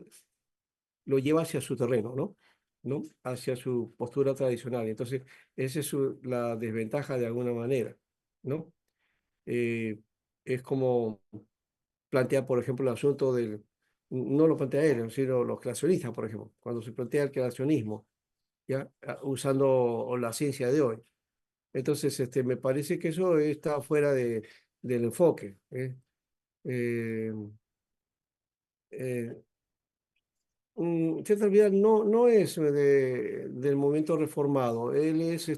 lo lleva hacia su terreno, ¿no? ¿No? Hacia su postura tradicional. Entonces, esa es la desventaja de alguna manera, ¿no? Eh, es como plantear, por ejemplo, el asunto del, no lo plantea él, sino los creacionistas, por ejemplo, cuando se plantea el creacionismo, ¿ya? Usando la ciencia de hoy. Entonces, me parece que eso está fuera del enfoque. Eh, eh, César Vidal no es del movimiento reformado. Él es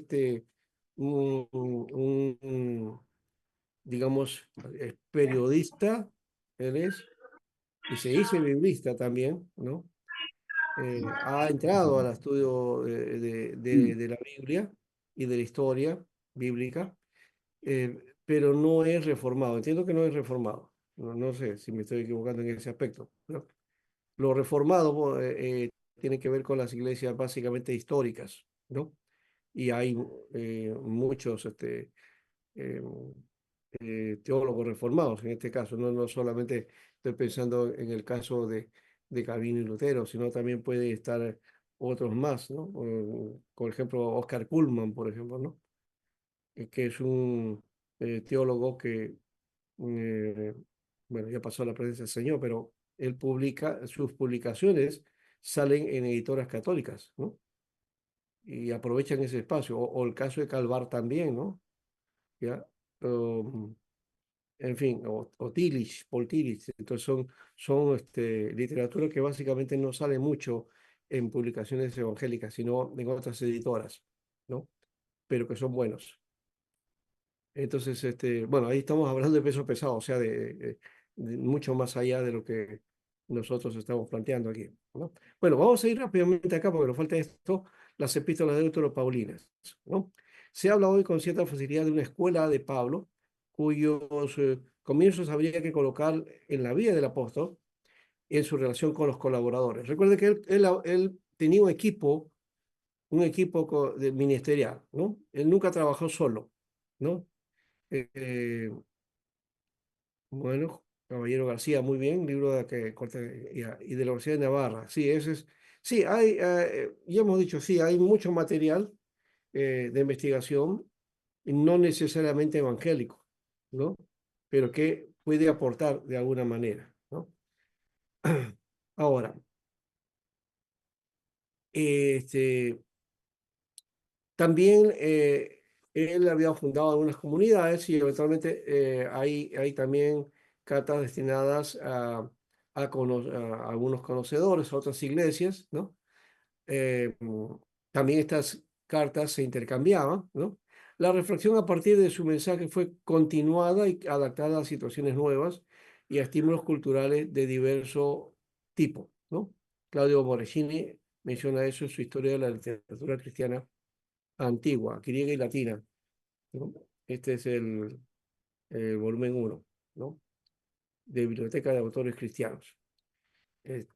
digamos, es periodista, él es, y se dice biblista también, ¿no? Ha entrado al estudio de la Biblia y de la historia bíblica, pero no es reformado. Entiendo que no es reformado. No sé si me estoy equivocando en ese aspecto, ¿no? Lo reformado tiene que ver con las iglesias básicamente históricas, ¿no? Y hay muchos eh, teólogos reformados en este caso. No solamente estoy pensando en el caso de Calvino y Lutero, sino también puede estar otros más, ¿no? Por ejemplo, Oscar Cullmann, por ejemplo, ¿no? Que es un teólogo que, eh, bueno, ya pasó la presencia del Señor, pero él publica, sus publicaciones salen en editoras católicas, ¿no? Y aprovechan ese espacio. O el caso de Calvar también, ¿no? ¿Ya? Um, en fin, o Tillich, Paul Tillich. Entonces son literatura que básicamente no sale mucho en publicaciones evangélicas, sino en otras editoras, ¿no? Pero que son buenos. Entonces, bueno, ahí estamos hablando de peso pesado, o sea, de mucho más allá de lo que nosotros estamos planteando aquí, ¿no? Bueno, vamos a ir rápidamente acá porque nos falta esto, las epístolas de Paulinas, ¿no? Se habla hoy con cierta facilidad de una escuela de Pablo, cuyos comienzos habría que colocar en la vida del apóstol en su relación con los colaboradores. Recuerde que él tenía un equipo ministerial, ¿no? Él nunca trabajó solo, ¿no? Eh, bueno, Caballero García, muy bien, libro de que y de la Universidad de Navarra. Sí, ese es. Sí, ya hemos dicho, sí, hay mucho material de investigación, no necesariamente evangélico, ¿no? Pero que puede aportar de alguna manera, ¿no? Ahora, este, también él había fundado algunas comunidades y eventualmente hay también cartas destinadas a algunos conocedores, a otras iglesias, ¿no? Eh, mm, También estas cartas se intercambiaban, ¿no? La reflexión a partir de su mensaje fue continuada y adaptada a situaciones nuevas y a estímulos culturales de diverso tipo, ¿no? Claudio Morechini menciona eso en su historia de la literatura cristiana antigua, griega y latina, ¿no? Este es el volumen uno, ¿no? De Biblioteca de Autores Cristianos. Eh,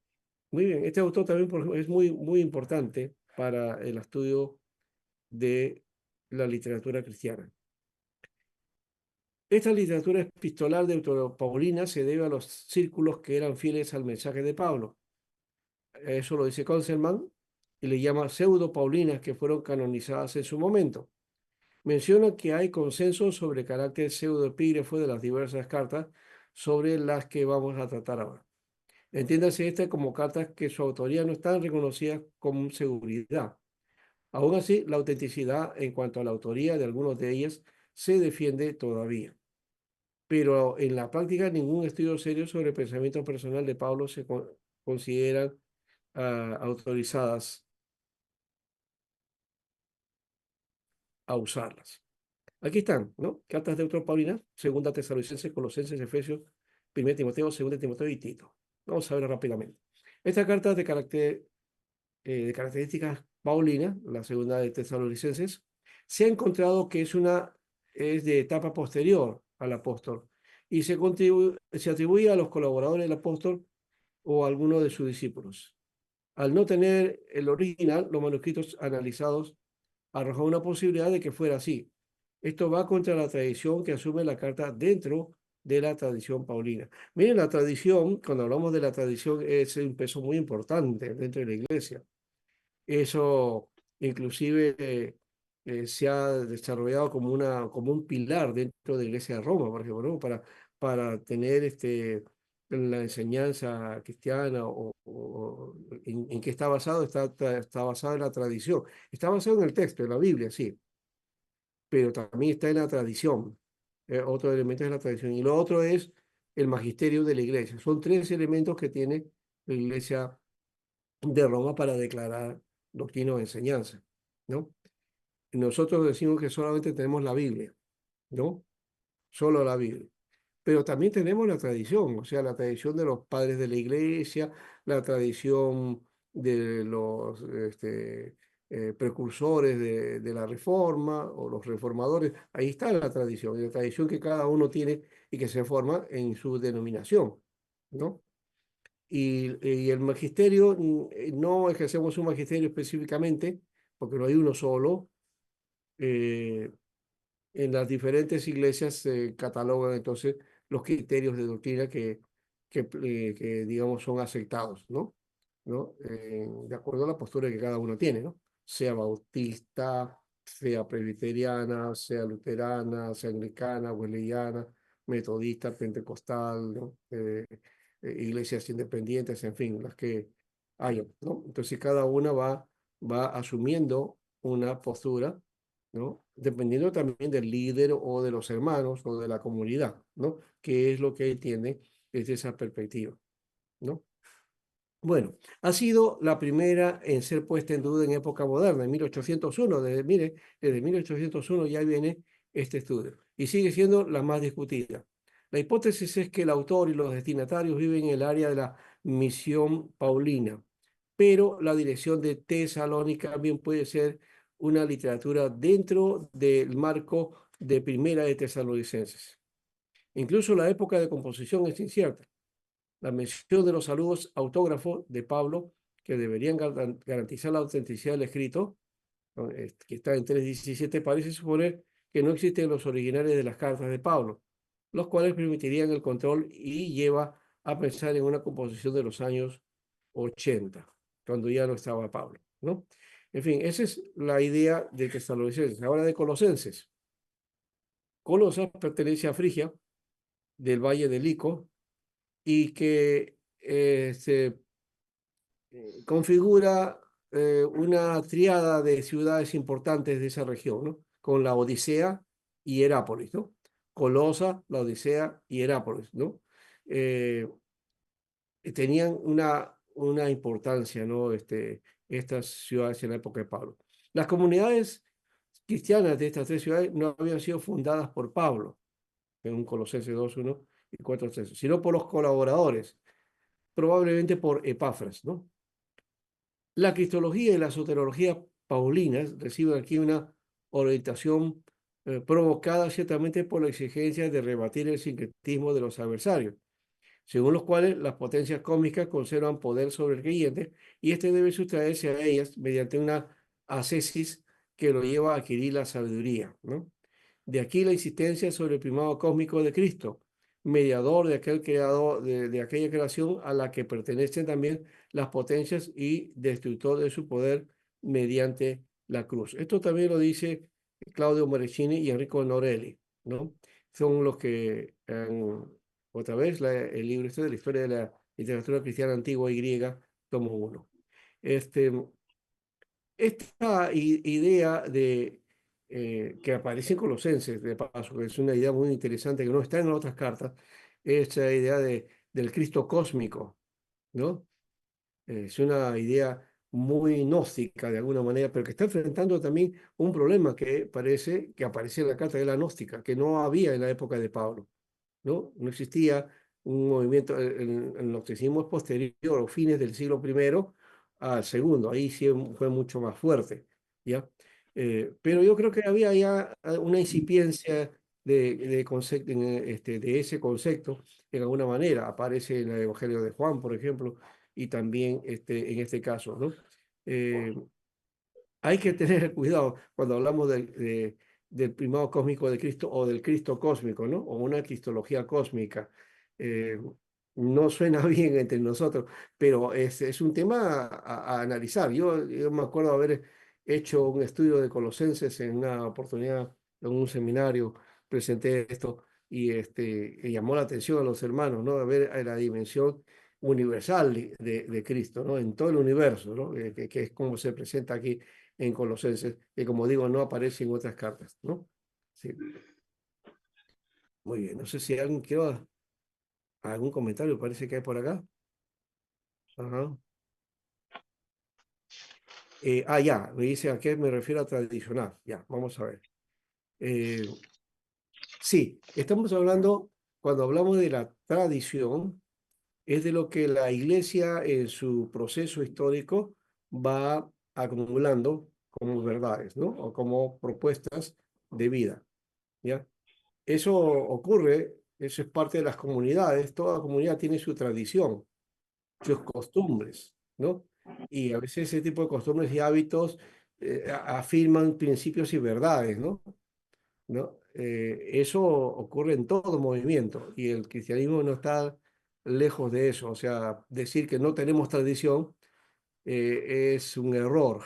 Muy bien, este autor también por ejemplo, es muy importante para el estudio de la literatura cristiana. Esta literatura epistolar deuteropaulina se debe a los círculos que eran fieles al mensaje de Pablo. Eso lo dice Conselman y le llama pseudo-paulinas que fueron canonizadas en su momento. Menciona que hay consenso sobre el carácter pseudoepígrafo de las diversas cartas sobre las que vamos a tratar ahora. Entiéndase esta como cartas que su autoría no están reconocidas con seguridad. Aún así, la autenticidad en cuanto a la autoría de algunos de ellas se defiende todavía. Pero en la práctica, ningún estudio serio sobre el pensamiento personal de Pablo se consideran autorizadas a usarlas. Aquí están, ¿no? Cartas de Paulinas, Segunda Tesalonicenses, Colosenses, Efesios, 1 Timoteo, 2 Timoteo y Tito. Vamos a ver rápidamente. Esta carta de características paulinas, la segunda de Tesalonicenses, se ha encontrado que es de etapa posterior al apóstol y se atribuye a los colaboradores del apóstol o a alguno de sus discípulos. Al no tener el original, los manuscritos analizados arrojó una posibilidad de que fuera así. Esto va contra la tradición que asume la carta dentro de la tradición paulina. Miren, la tradición, cuando hablamos de la tradición, es un peso muy importante dentro de la iglesia. Eso inclusive se ha desarrollado como, como un pilar dentro de la Iglesia de Roma, por ejemplo, ¿no? Para tener la enseñanza cristiana en qué está basado, está basado en la tradición. Está basado en el texto, en la Biblia, sí, pero también está en la tradición. Otro elemento es la tradición. Y lo otro es el magisterio de la Iglesia. Son tres elementos que tiene la Iglesia de Roma para declarar doctrina o enseñanza, ¿no? Nosotros decimos que solamente tenemos la Biblia, ¿no? Solo la Biblia. Pero también tenemos la tradición, o sea, la tradición de los padres de la iglesia, la tradición de los precursores de la reforma o los reformadores. Ahí está la tradición que cada uno tiene y que se forma en su denominación, ¿no? Y el magisterio, no ejercemos un magisterio específicamente, porque no hay uno solo. eh, en las diferentes iglesias se catalogan entonces los criterios de doctrina que digamos, son aceptados, ¿no? ¿No? De acuerdo a la postura que cada uno tiene, ¿no? Sea bautista, sea presbiteriana, sea luterana, sea anglicana, wesleyana, metodista, pentecostal, ¿no? Iglesias independientes, en fin, las que hayan, ¿no? Entonces cada una va asumiendo una postura, ¿no? Dependiendo también del líder o de los hermanos o de la comunidad, ¿no? Que es lo que él tiene desde esa perspectiva, ¿no? Bueno, ha sido la primera en ser puesta en duda en época moderna, en 1801. Desde 1801 ya viene este estudio y sigue siendo la más discutida. La hipótesis es que el autor y los destinatarios viven en el área de la misión paulina, pero la dirección de Tesalónica también puede ser una literatura dentro del marco de Primera de Tesalonicenses. Incluso la época de composición es incierta. La mención de los saludos autógrafos de Pablo, que deberían garantizar la autenticidad del escrito, ¿no? Que está en 3:17, parece suponer que no existen los originales de las cartas de Pablo, los cuales permitirían el control y lleva a pensar en una composición de los años 80, cuando ya no estaba Pablo, ¿no? En fin, esa es la idea de Tesalonicenses. Ahora de Colosenses. Colosas pertenece a Frigia, del valle de Lico, y que se configura una triada de ciudades importantes de esa región, ¿no? Con la Odisea y Herápolis, ¿no? Colosa, la Odisea y Herápolis, ¿no? Eh, Tenían una importancia, ¿no? Estas ciudades en la época de Pablo. Las comunidades cristianas de estas tres ciudades no habían sido fundadas por Pablo, en un Colosenses 2:1 y 4:3, sino por los colaboradores, probablemente por Epafras, ¿no? La cristología y la soterología paulinas reciben aquí una orientación provocada ciertamente por la exigencia de rebatir el sincretismo de los adversarios, según los cuales las potencias cósmicas conservan poder sobre el creyente y éste debe sustraerse a ellas mediante una ascesis que lo lleva a adquirir la sabiduría, ¿no? De aquí la insistencia sobre el primado cósmico de Cristo, mediador de aquel creador, de aquella creación a la que pertenecen también las potencias y destructor de su poder mediante la cruz. Esto también lo dice Claudio Moreccini y Enrico Norelli, ¿no? Son los que, otra vez, el libro este de la historia de la literatura cristiana antigua y griega, tomo 1. Este, esta idea que aparece en Colosenses, de paso, que es una idea muy interesante que no está en otras cartas, esta idea del Cristo cósmico, ¿no? Es una idea muy gnóstica de alguna manera, pero que está enfrentando también un problema que parece que aparece en la carta de la gnóstica, que no había en la época de Pablo, ¿no? No existía un movimiento, el gnosticismo es posterior, o fines del siglo I al segundo, ahí sí fue mucho más fuerte, ¿ya? Pero yo creo que había ya una incipiencia de ese concepto, en alguna manera, aparece en el Evangelio de Juan, por ejemplo, y también en este caso, ¿no? Eh, hay que tener cuidado cuando hablamos del primado cósmico de Cristo o del Cristo cósmico, ¿no? O una cristología cósmica. Eh, no suena bien entre nosotros, pero es un tema a analizar. Yo me acuerdo haber hecho un estudio de Colosenses en una oportunidad, en un seminario, presenté esto y llamó la atención a los hermanos, ¿no? A ver la dimensión universal de Cristo, ¿no? En todo el universo, ¿no? Que es como se presenta aquí en Colosenses, que como digo, no aparece en otras cartas, ¿no? Sí, muy bien. No sé si alguien quiere algún comentario, parece que hay por acá. Ajá. Ya, me dice a qué me refiero a tradicional. Ya, vamos a ver. Eh, sí, estamos hablando, cuando hablamos de la tradición, es de lo que la iglesia en su proceso histórico va acumulando como verdades, ¿no? O como propuestas de vida, ¿ya? Eso ocurre, eso es parte de las comunidades, toda comunidad tiene su tradición, sus costumbres, ¿no? Y a veces ese tipo de costumbres y hábitos afirman principios y verdades, ¿no? ¿No? Eso ocurre en todo movimiento y el cristianismo no está lejos de eso. O sea, decir que no tenemos tradición es un error.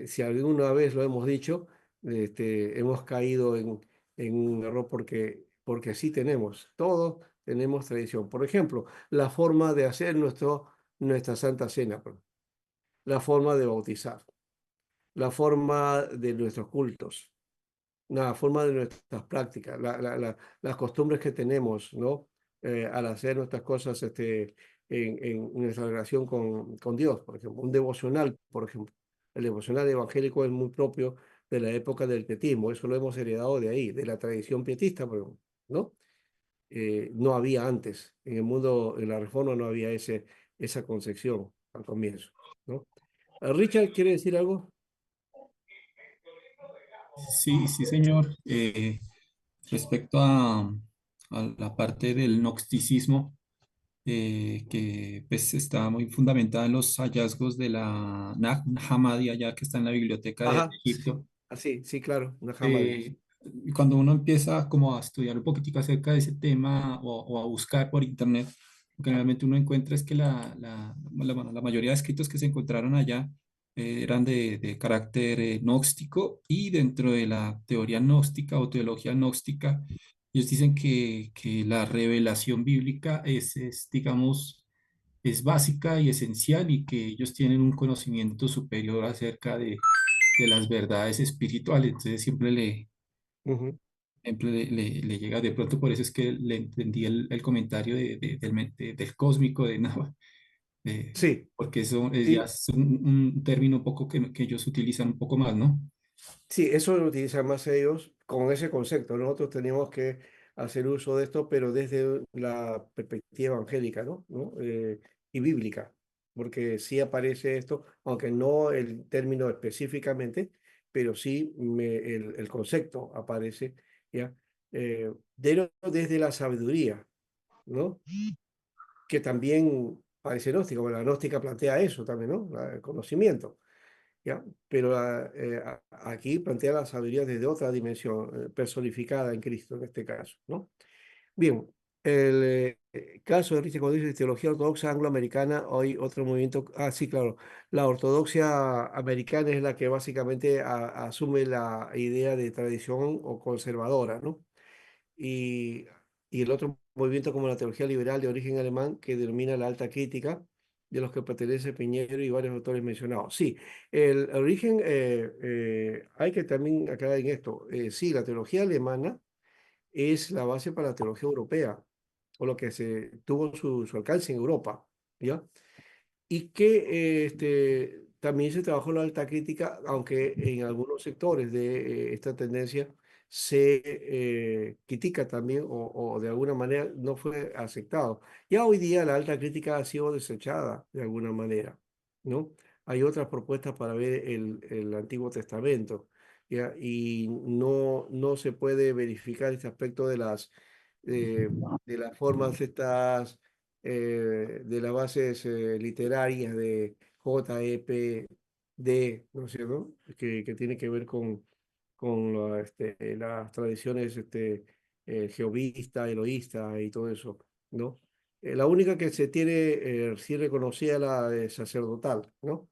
Si alguna vez lo hemos dicho, hemos caído en un error porque sí tenemos, todos tenemos tradición. Por ejemplo, la forma de hacer nuestra Santa Cena, la forma de bautizar, la forma de nuestros cultos, la forma de nuestras prácticas, las costumbres que tenemos, ¿no? Al hacer nuestras cosas en nuestra relación con Dios, por ejemplo, un devocional, por ejemplo. El devocional evangélico es muy propio de la época del pietismo, eso lo hemos heredado de ahí, de la tradición pietista, ¿no? No había antes, en el mundo, en la Reforma no había esa concepción al comienzo, ¿no? Richard, ¿quiere decir algo? Sí, sí, señor. Respecto a la parte del gnosticismo, que pues está muy fundamentada en los hallazgos de la Nag Hammadi, allá que está en la biblioteca de Ajá, sí, Egipto. así, sí, claro, una Hammadi. eh, y cuando uno empieza como a estudiar un poquitico acerca de ese tema o a buscar por internet, lo que realmente uno encuentra es que bueno, la mayoría de escritos que se encontraron allá eran de carácter gnóstico, y dentro de la teoría gnóstica o teología gnóstica, ellos dicen que la revelación bíblica digamos, es básica y esencial, y que ellos tienen un conocimiento superior acerca de las verdades espirituales. Entonces Ujú. le llega de pronto, por eso es que le entendí el comentario del cósmico de Nava, Sí, porque eso ya sí, es un término un poco que ellos utilizan un poco más, ¿no? sí, eso lo utilizan más ellos con ese concepto. Nosotros teníamos que hacer uso de esto, pero desde la perspectiva evangélica, ¿no? Y bíblica, porque sí aparece esto, aunque no el término específicamente, pero sí el concepto aparece, ¿ya? Desde la sabiduría, ¿no? Que también parece gnóstico, bueno, la gnóstica plantea eso también, ¿no? El conocimiento. ¿Ya? Pero aquí plantea la sabiduría desde otra dimensión, personificada en Cristo en este caso, ¿no? Bien, el caso de Richard cuando dice teología ortodoxa angloamericana, hoy otro movimiento, sí, claro, la ortodoxia americana es la que básicamente asume la idea de tradición o conservadora, ¿no? y, y el otro movimiento como la teología liberal de origen alemán que denomina la alta crítica, de los que pertenece Piñero y varios autores mencionados. Sí, el origen, hay que también aclarar en esto, sí, la teología alemana es la base para la teología europea, o lo que se tuvo su alcance en Europa, ¿ya? Y que también se trabajó la alta crítica, aunque en algunos sectores de esta tendencia se critica también o de alguna manera no fue aceptado. Ya hoy día la alta crítica ha sido desechada de alguna manera, ¿no? Hay otras propuestas para ver el Antiguo Testamento, ¿ya? Y no se puede verificar este aspecto eh, de las formas estas de las bases literarias de J.E.P. ¿no es cierto? Que tiene que ver con las tradiciones jehovista, eloísta y todo eso, ¿no? La única que se tiene sí reconocida la de sacerdotal, ¿no?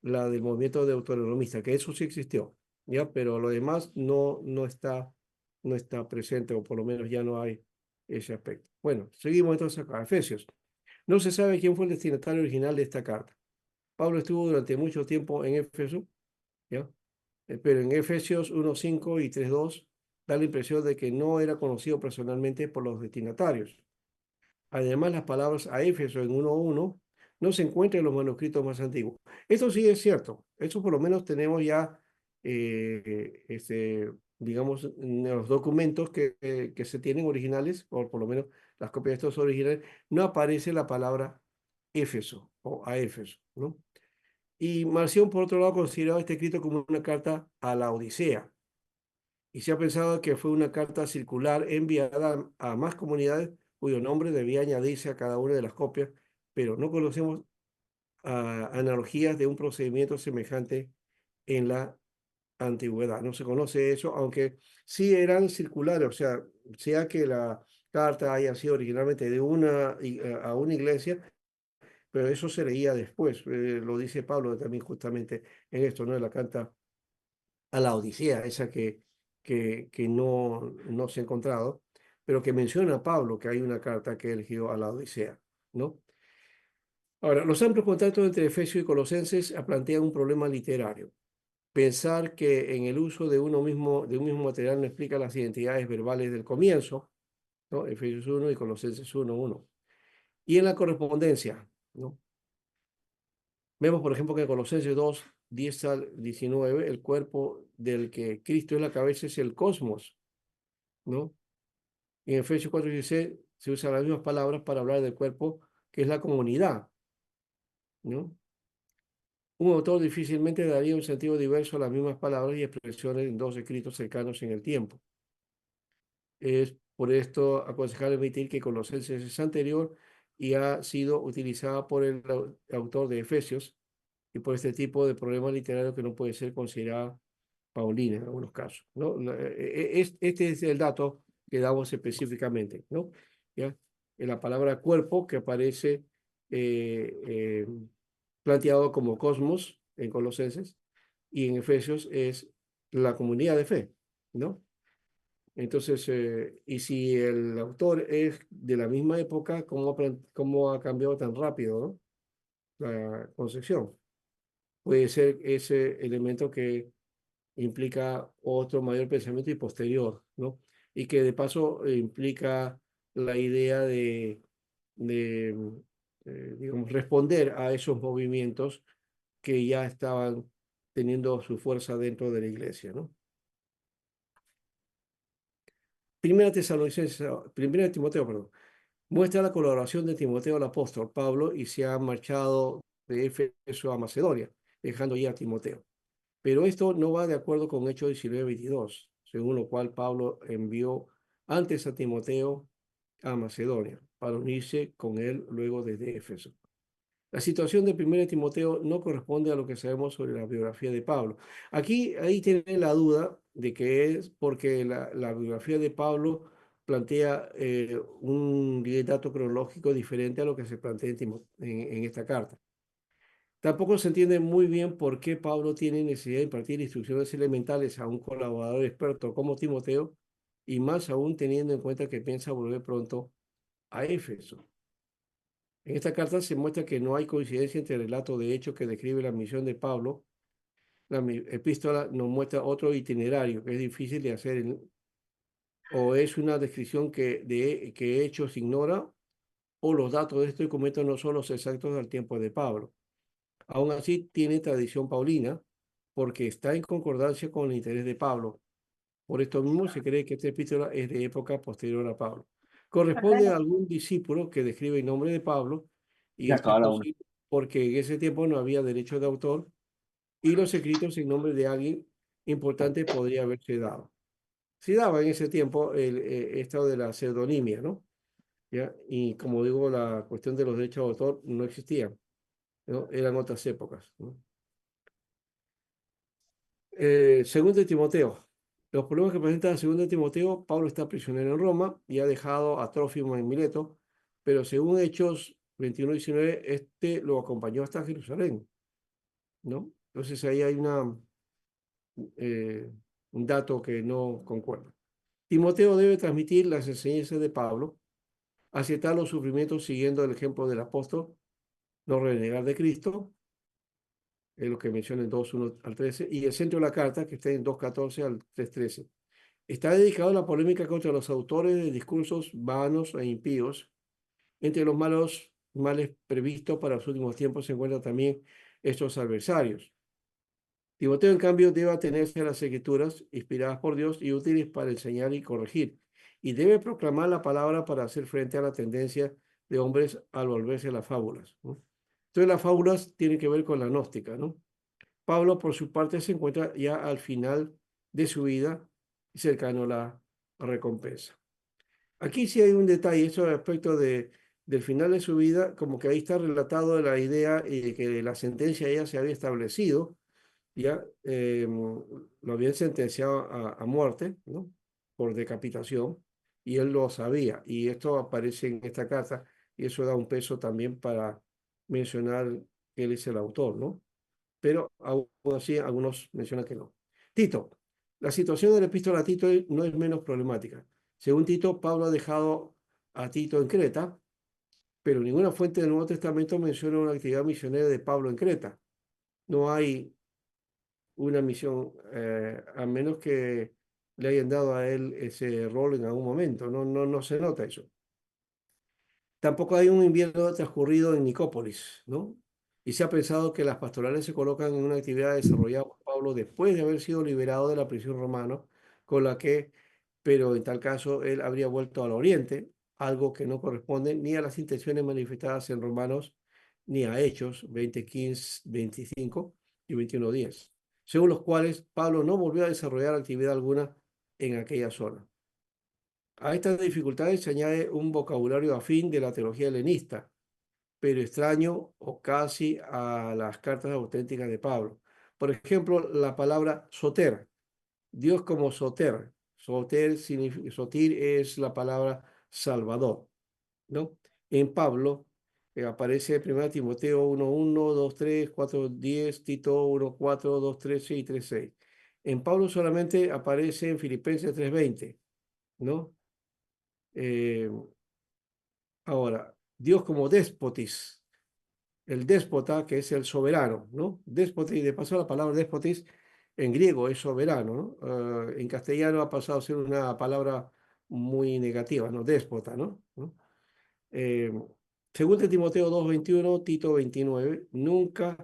La del movimiento de autonomista, que eso sí existió, ¿ya? Pero lo demás no está presente, o por lo menos ya no hay ese aspecto. Bueno, seguimos entonces acá, Efesios. No se sabe quién fue el destinatario original de esta carta. Pablo estuvo durante mucho tiempo en Éfeso, ¿ya? Pero en Efesios 1:5 y 3:2 da la impresión de que no era conocido personalmente por los destinatarios. Además, las palabras a Éfeso en 1:1 no se encuentran en los manuscritos más antiguos. Esto sí es cierto. Eso por lo menos tenemos ya, digamos, en los documentos que se tienen originales, o por lo menos las copias de estos originales, no aparece la palabra Éfeso o a Éfeso, ¿no? Y Marción, por otro lado, consideraba este escrito como una carta a la Odisea. Y se ha pensado que fue una carta circular enviada a más comunidades cuyo nombre debía añadirse a cada una de las copias, pero no conocemos analogías de un procedimiento semejante en la antigüedad. No se conoce eso, aunque sí eran circulares, o sea que la carta haya sido originalmente de a una iglesia, pero eso se leía después. Lo dice Pablo también justamente en esto, ¿no? De la carta a la Odisea, esa que no se ha encontrado, pero que menciona a Pablo que hay una carta que él eligió a la Odisea, ¿no? Ahora, los amplios contactos entre Efesios y Colosenses plantean un problema literario. Pensar que en el uso de un mismo material no explica las identidades verbales del comienzo, ¿no? Efesios 1 y Colosenses 1:1. Y en la correspondencia, ¿no? Vemos, por ejemplo, que en Colosenses 2:10 al 19, el cuerpo del que Cristo es la cabeza es el cosmos, ¿no? En Efesios 4:16 se usan las mismas palabras para hablar del cuerpo, que es la comunidad, ¿no? Un autor difícilmente daría un sentido diverso a las mismas palabras y expresiones en dos escritos cercanos en el tiempo. Es por esto aconsejable admitir que Colosenses es anterior y ha sido utilizada por el autor de Efesios y por este tipo de problema literario que no puede ser considerada paulina en algunos casos, ¿no? Este es el dato que damos específicamente, ¿no? ¿Ya? En la palabra cuerpo que aparece eh, eh, planteado como cosmos en Colosenses y en Efesios es la comunidad de fe, ¿no? Entonces, y si el autor es de la misma época, ¿cómo ha cambiado tan rápido, ¿no? La concepción. Puede ser ese elemento que implica otro mayor pensamiento y posterior, ¿no? Y que de paso implica la idea de digamos, responder a esos movimientos que ya estaban teniendo su fuerza dentro de la iglesia, ¿no? Primera de Timoteo, perdón, muestra la colaboración de Timoteo al apóstol Pablo y se ha marchado de Éfeso a Macedonia, dejando ya a Timoteo. Pero esto no va de acuerdo con Hechos 19:22, según lo cual Pablo envió antes a Timoteo a Macedonia para unirse con él luego desde Éfeso. La situación de 1 Timoteo no corresponde a lo que sabemos sobre la biografía de Pablo. Ahí tiene la duda de que es porque la biografía de Pablo plantea un dato cronológico diferente a lo que se plantea en esta carta. Tampoco se entiende muy bien por qué Pablo tiene necesidad de impartir instrucciones elementales a un colaborador experto como Timoteo, y más aún teniendo en cuenta que piensa volver pronto a Éfeso. En esta carta se muestra que no hay coincidencia entre el relato de hechos que describe la misión de Pablo. La epístola nos muestra otro itinerario que es difícil de hacer, o es una descripción que Hechos ignora, o los datos de este documento no son los exactos del tiempo de Pablo. Aún así, tiene tradición paulina porque está en concordancia con el interés de Pablo. Por esto mismo se cree que esta epístola es de época posterior a Pablo. Corresponde a algún discípulo que describe el nombre de Pablo, y Ya esto es acaba la una. posible porque en ese tiempo no había derecho de autor y los escritos en nombre de alguien importante podría haberse dado. Se daba en ese tiempo esto de la pseudonimia, ¿no? ¿Ya? Y como digo, la cuestión de los derechos de autor no existía, ¿no? Eran otras épocas, ¿no? Segundo de Timoteo. Los problemas que presenta segundo de Timoteo, Pablo está prisionero en Roma y ha dejado a Trófimo en Mileto, pero según Hechos 21-19, este lo acompañó hasta Jerusalén, ¿no? Entonces ahí hay un dato que no concuerda. Timoteo debe transmitir las enseñanzas de Pablo, aceptar los sufrimientos siguiendo el ejemplo del apóstol, no renegar de Cristo, es lo que menciona en 2:1 al 13, y el centro de la carta, que está en 2:14 al 3:13. Está dedicado a la polémica contra los autores de discursos vanos e impíos. Entre los males previstos para los últimos tiempos se encuentran también estos adversarios. Timoteo, en cambio, debe atenerse a las escrituras inspiradas por Dios y útiles para enseñar y corregir, y debe proclamar la palabra para hacer frente a la tendencia de hombres al volverse a las fábulas, ¿no? Entonces, las fábulas tienen que ver con la gnóstica, ¿no? Pablo, por su parte, se encuentra ya al final de su vida, cercano a la recompensa. Aquí sí hay un detalle, eso respecto del final de su vida, como que ahí está relatado la idea de que la sentencia ya se había establecido, ya lo habían sentenciado a muerte, ¿no? Por decapitación, y él lo sabía, y esto aparece en esta carta, y eso da un peso también para mencionar que él es el autor, ¿no? Pero aún así algunos mencionan que no. Tito. La situación de la epístola a Tito no es menos problemática. Según Tito, Pablo ha dejado a Tito en Creta, pero ninguna fuente del Nuevo Testamento menciona una actividad misionera de Pablo en Creta. No hay una misión, a menos que le hayan dado a él ese rol en algún momento. No se nota eso. Tampoco hay un invierno transcurrido en Nicópolis, ¿no? Y se ha pensado que las pastorales se colocan en una actividad desarrollada por Pablo después de haber sido liberado de la prisión romana, con la que, pero en tal caso, él habría vuelto al oriente, algo que no corresponde ni a las intenciones manifestadas en Romanos, ni a Hechos 20:15, 25 y 21:10, según los cuales Pablo no volvió a desarrollar actividad alguna en aquella zona. A estas dificultades se añade un vocabulario afín de la teología helenista, pero extraño o casi a las cartas auténticas de Pablo. Por ejemplo, la palabra soter, Dios como soter. Sotir es la palabra salvador, ¿no? En Pablo aparece 1 Timoteo 1:1, 2:3, 4:10, Tito 1:4, 2:13 y 3:6. En Pablo solamente aparece en Filipenses 3:20, ¿no? Eh, Ahora, Dios como déspotis, el déspota que es el soberano, ¿no? Déspota, y de paso la palabra déspotis en griego es soberano, ¿no? En castellano ha pasado a ser una palabra muy negativa, ¿no? Déspota, ¿no? ¿No? Eh, Según de Timoteo 2:21, Tito 29, nunca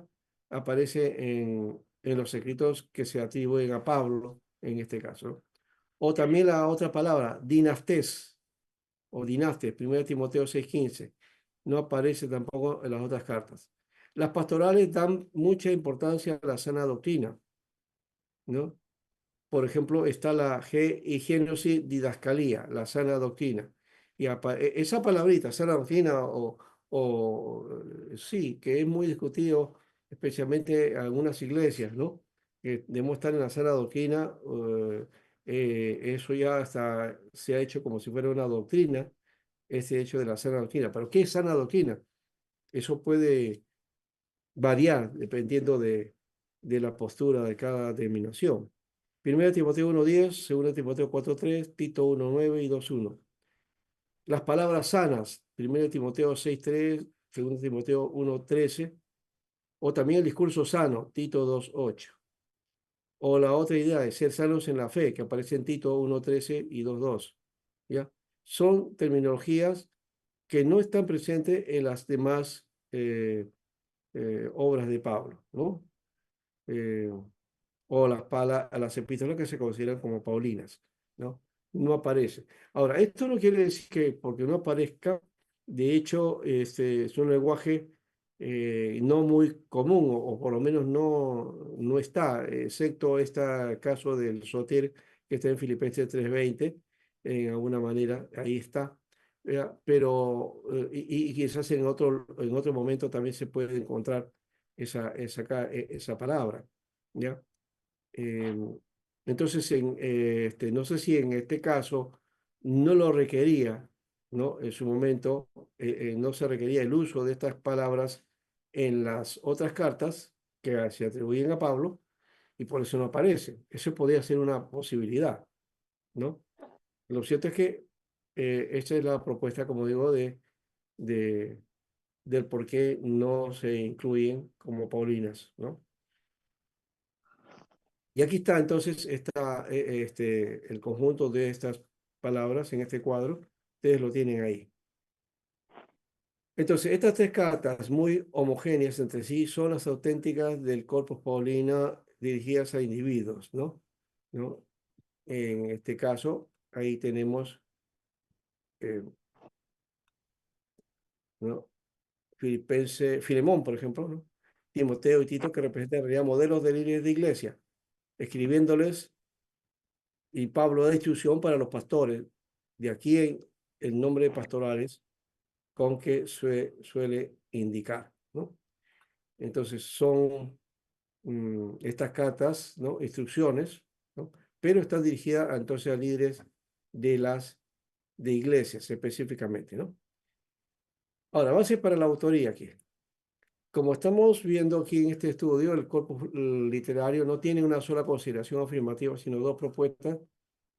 aparece en los escritos que se atribuyen a Pablo, en este caso, ¿no? O también la otra palabra, dinastés, o dinastia, 1 Timoteo 6:15, no aparece tampoco en las otras cartas. Las pastorales dan mucha importancia a la sana doctrina, ¿no? Por ejemplo, está la génosis didascalía, la sana doctrina. Y esa palabrita, sana doctrina, sí, que es muy discutido, especialmente en algunas iglesias, ¿no? Que demuestran en la sana doctrina, eso ya hasta se ha hecho como si fuera una doctrina, ese hecho de la sana doctrina. Pero ¿qué es sana doctrina? Eso puede variar dependiendo de la postura de cada denominación. 1 Timoteo 1:10, 2 Timoteo 4:3, Tito 1:9 y 2:1. Las palabras sanas, 1 Timoteo 6:3, 2 Timoteo 1:13, o también el discurso sano, Tito 2:8. O la otra idea de ser sanos en la fe, que aparece en Tito 1:13 y 2:2. ¿Ya? Son terminologías que no están presentes en las demás obras de Pablo, ¿no? Eh, o las epístolas que se consideran como paulinas, ¿no? No aparece. Ahora, esto no quiere decir que porque no aparezca, de hecho, es un lenguaje no muy común, o por lo menos no está, excepto este caso del soter que está en Filipenses 3:20, en alguna manera, ahí está. Pero, y quizás en otro momento también se puede encontrar esa palabra, ¿ya? Entonces, no sé si en este caso no lo requería, ¿no? En su momento no se requería el uso de estas palabras en las otras cartas que se atribuyen a Pablo y por eso no aparece. Eso podría ser una posibilidad, ¿no? Lo cierto es que esta es la propuesta, como digo, de, del por qué no se incluyen como paulinas, ¿no? Y aquí está entonces el conjunto de estas palabras en este cuadro. Ustedes lo tienen ahí. Entonces, estas tres cartas muy homogéneas entre sí son las auténticas del Corpus Paulina dirigidas a individuos, ¿no? ¿No? En este caso, ahí tenemos, eh, ¿no? Filemón, por ejemplo, ¿no? Timoteo y Tito, que representan en realidad modelos de líderes de iglesia, escribiéndoles, y Pablo da instrucción para los pastores. De aquí el nombre de pastorales con que suele indicar, ¿no? Entonces son estas cartas, ¿no? Instrucciones, ¿no? Pero están dirigidas entonces a líderes de iglesias específicamente, ¿no? Ahora, base para la autoría aquí. Como estamos viendo aquí en este estudio, el corpus literario no tiene una sola consideración afirmativa, sino dos propuestas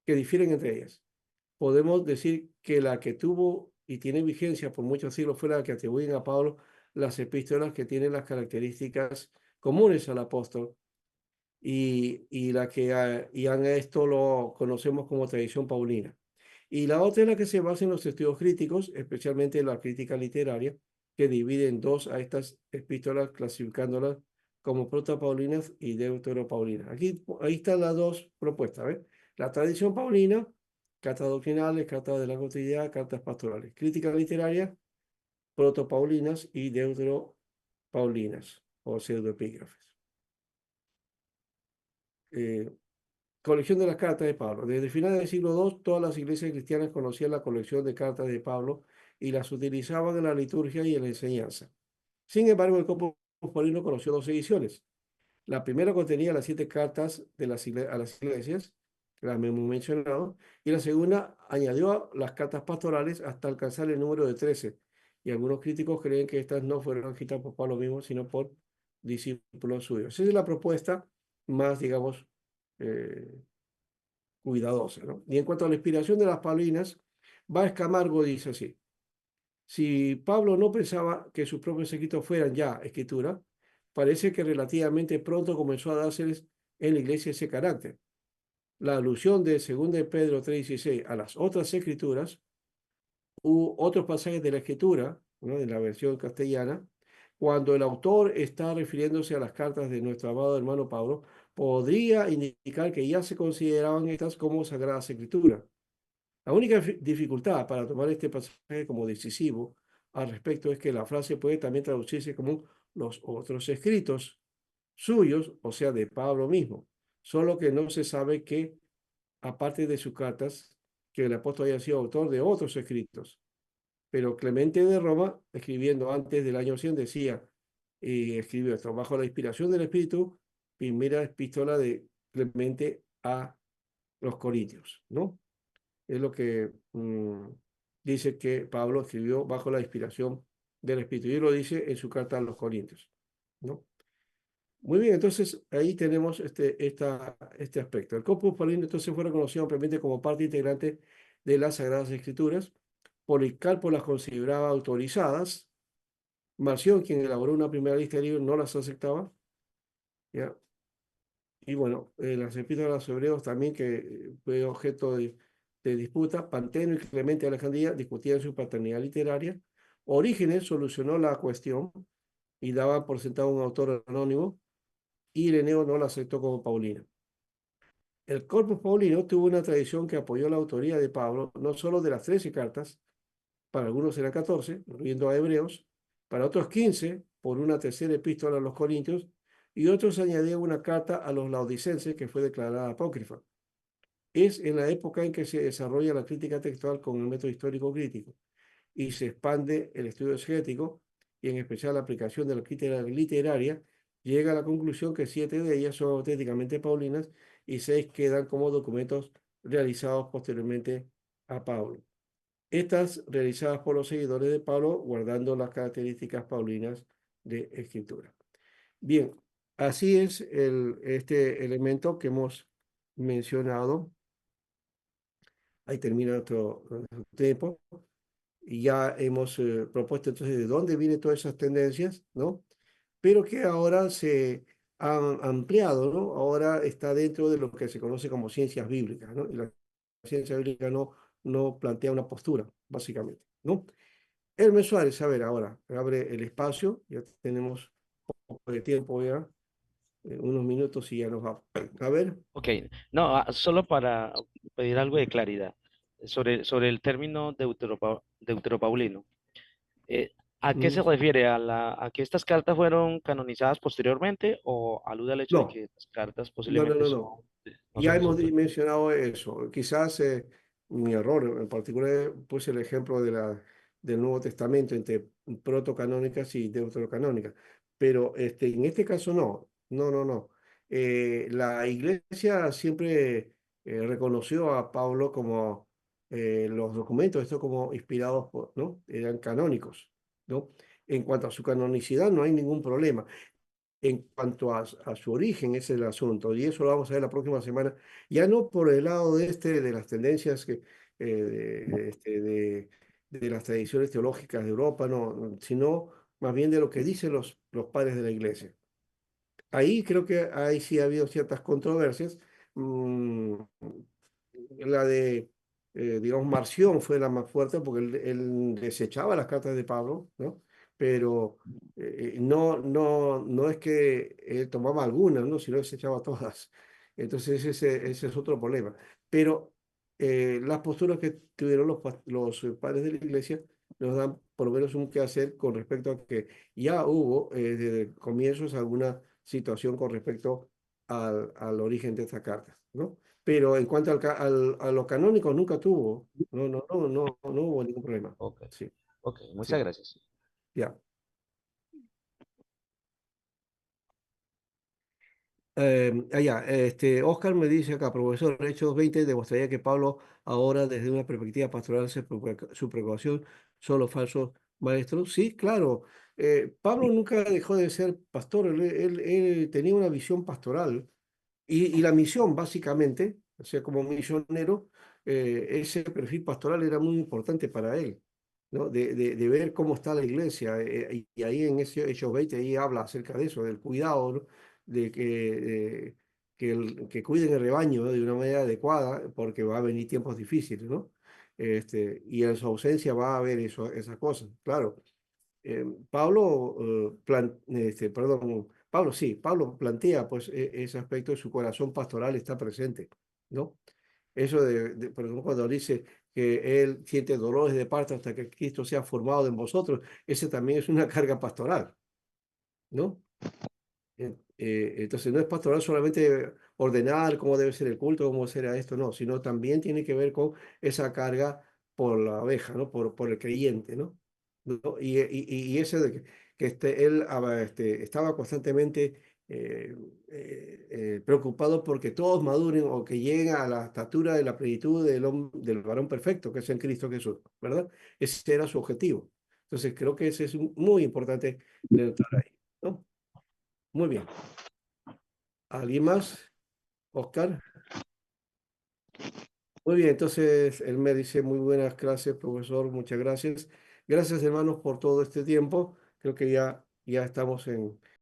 que difieren entre ellas. Podemos decir que la que tuvo y tiene vigencia por muchos siglos fue la que atribuyen a Pablo las epístolas que tienen las características comunes al apóstol y esto lo conocemos como tradición paulina. Y la otra es la que se basa en los estudios críticos, especialmente en la crítica literaria, que divide en dos a estas epístolas, clasificándolas como protopaulinas y deuteropaulinas. Ahí están las dos propuestas, ¿ves? La tradición paulina, cartas doctrinales, cartas de la cotidiana, cartas pastorales. Crítica literaria, protopaulinas y deuteropaulinas o pseudoepígrafes. Colección de las cartas de Pablo. Desde finales del siglo II, todas las iglesias cristianas conocían la colección de cartas de Pablo y las utilizaban en la liturgia y en la enseñanza. Sin embargo, el Corpus Paulino conoció dos ediciones. La primera contenía las 7 cartas a las iglesias, que las hemos mencionado, y la segunda añadió las cartas pastorales hasta alcanzar el número de 13. Y algunos críticos creen que estas no fueron escritas por Pablo mismo, sino por discípulos suyos. Esa es la propuesta más, digamos, eh, cuidadosa, ¿no? Y en cuanto a la inspiración de las Paulinas, Vázquez Camargo dice así: si Pablo no pensaba que sus propios escritos fueran ya escritura, parece que relativamente pronto comenzó a dárseles en la iglesia ese carácter. La alusión de 2 de Pedro 3:16 a las otras escrituras u otros pasajes de la escritura, ¿no? De la versión castellana, cuando el autor está refiriéndose a las cartas de nuestro amado hermano Pablo, podría indicar que ya se consideraban estas como sagradas escrituras. La única dificultad para tomar este pasaje como decisivo al respecto es que la frase puede también traducirse como los otros escritos suyos, o sea, de Pablo mismo, solo que no se sabe que, aparte de sus cartas, que el apóstol haya sido autor de otros escritos. Pero Clemente de Roma, escribiendo antes del año 100, decía, y escribió esto: bajo la inspiración del Espíritu, primera epístola de Clemente a los Corintios, ¿no? Es lo que dice que Pablo escribió bajo la inspiración del Espíritu. Y lo dice en su carta a los Corintios, ¿no? Muy bien, entonces ahí tenemos este aspecto. El Corpus Paulino entonces fue reconocido ampliamente como parte integrante de las Sagradas Escrituras. Policarpo las consideraba autorizadas. Marción, quien elaboró una primera lista de libros, no las aceptaba, ¿ya? Y bueno, las epístolas a los hebreos también, que fue objeto de disputa. Panteno y Clemente de Alejandría discutían su paternidad literaria. Orígenes solucionó la cuestión y daba por sentado un autor anónimo, y Ireneo no la aceptó como Paulina. El Corpus Paulino tuvo una tradición que apoyó la autoría de Pablo, no solo de las 13 cartas, para algunos eran 14, incluyendo a Hebreos, para otros 15, por una tercera epístola a los Corintios, y otros añadían una carta a los laodicenses que fue declarada apócrifa. Es en la época en que se desarrolla la crítica textual con el método histórico crítico y se expande el estudio exegético y en especial la aplicación de la crítica literaria llega a la conclusión que 7 de ellas son auténticamente paulinas y 6 quedan como documentos realizados posteriormente a Pablo. Estas realizadas por los seguidores de Pablo, guardando las características paulinas de escritura. Bien, así es este elemento que hemos mencionado. Ahí termina nuestro tiempo. Y ya hemos propuesto entonces de dónde vienen todas esas tendencias, ¿no? Pero que ahora se han ampliado, ¿no? Ahora está dentro de lo que se conoce como ciencias bíblicas, ¿no? Y la ciencia bíblica no plantea una postura, básicamente, ¿no? Hermes Suárez, a ver, ahora abre el espacio, ya tenemos poco de tiempo ya, unos minutos y ya nos va. A ver. Ok, no, solo para pedir algo de claridad sobre el término deuteropaulino. Eh, ¿A qué se Mm, refiere? ¿A que estas cartas fueron canonizadas posteriormente o alude al hecho de no, que las cartas no, no, posiblemente no, no. no Ya son hemos escritas? mencionado eso. Quizás mi error, en particular, puse el ejemplo del Nuevo Testamento entre protocanónicas y deuterocanónicas. Pero en este caso no, no, no, no. La Iglesia siempre reconoció a Pablo como los documentos, esto como inspirados por, ¿no? Eran canónicos, ¿no? En cuanto a su canonicidad, no hay ningún problema. En cuanto a su origen, ese es el asunto, y eso lo vamos a ver la próxima semana, ya no por el lado de las tendencias de las tradiciones teológicas de Europa, no, sino más bien de lo que dicen los padres de la Iglesia. Ahí creo que ahí sí ha habido ciertas controversias. mm, la de, digamos, Marción fue la más fuerte porque él desechaba las cartas de Pablo, ¿no? Pero no es que él tomaba algunas, ¿no? Sino desechaba todas. Entonces ese es otro problema. Pero las posturas que tuvieron los padres de la iglesia nos dan por lo menos un qué hacer con respecto a que ya hubo desde comienzos alguna situación con respecto al origen de esta carta, ¿no? Pero en cuanto a lo canónico, nunca tuvo, no hubo ningún problema. Ok, Sí, ok, muchas sí, gracias. ya. Oscar me dice acá, profesor, Hechos 20 demostraría que Pablo ahora desde una perspectiva pastoral su preocupación son los falsos maestros. Sí, claro. Pablo nunca dejó de ser pastor, él tenía una visión pastoral. Y la misión, básicamente, o sea, como misionero, ese perfil pastoral era muy importante para él, ¿no? De ver cómo está la iglesia. Y ahí en ese Hechos 20, ahí habla acerca de eso, del cuidado, ¿no? De que cuiden el rebaño, ¿no? De una manera adecuada, porque va a venir tiempos difíciles, ¿no? Y en su ausencia va a haber esas cosas, claro. Pablo, Pablo sí, Pablo plantea pues ese aspecto de su corazón pastoral está presente, ¿no? Eso por ejemplo, cuando dice que él siente dolores de parto hasta que Cristo sea formado en vosotros, ese también es una carga pastoral, ¿no? Entonces no es pastoral solamente ordenar cómo debe ser el culto, cómo será esto, no, sino también tiene que ver con esa carga por la oveja, ¿no? Por el creyente, ¿no? ¿No? Y ese de que él estaba constantemente preocupado porque todos maduren o que lleguen a la estatura de la plenitud del varón perfecto, que es en Cristo Jesús, ¿verdad? Ese era su objetivo. Entonces creo que ese es muy importante de notar ahí, ¿no? Muy bien. ¿Alguien más? Oscar. Muy bien, entonces él me dice muy buenas clases, profesor, muchas gracias. Gracias, hermanos, por todo este tiempo. Creo que ya estamos en,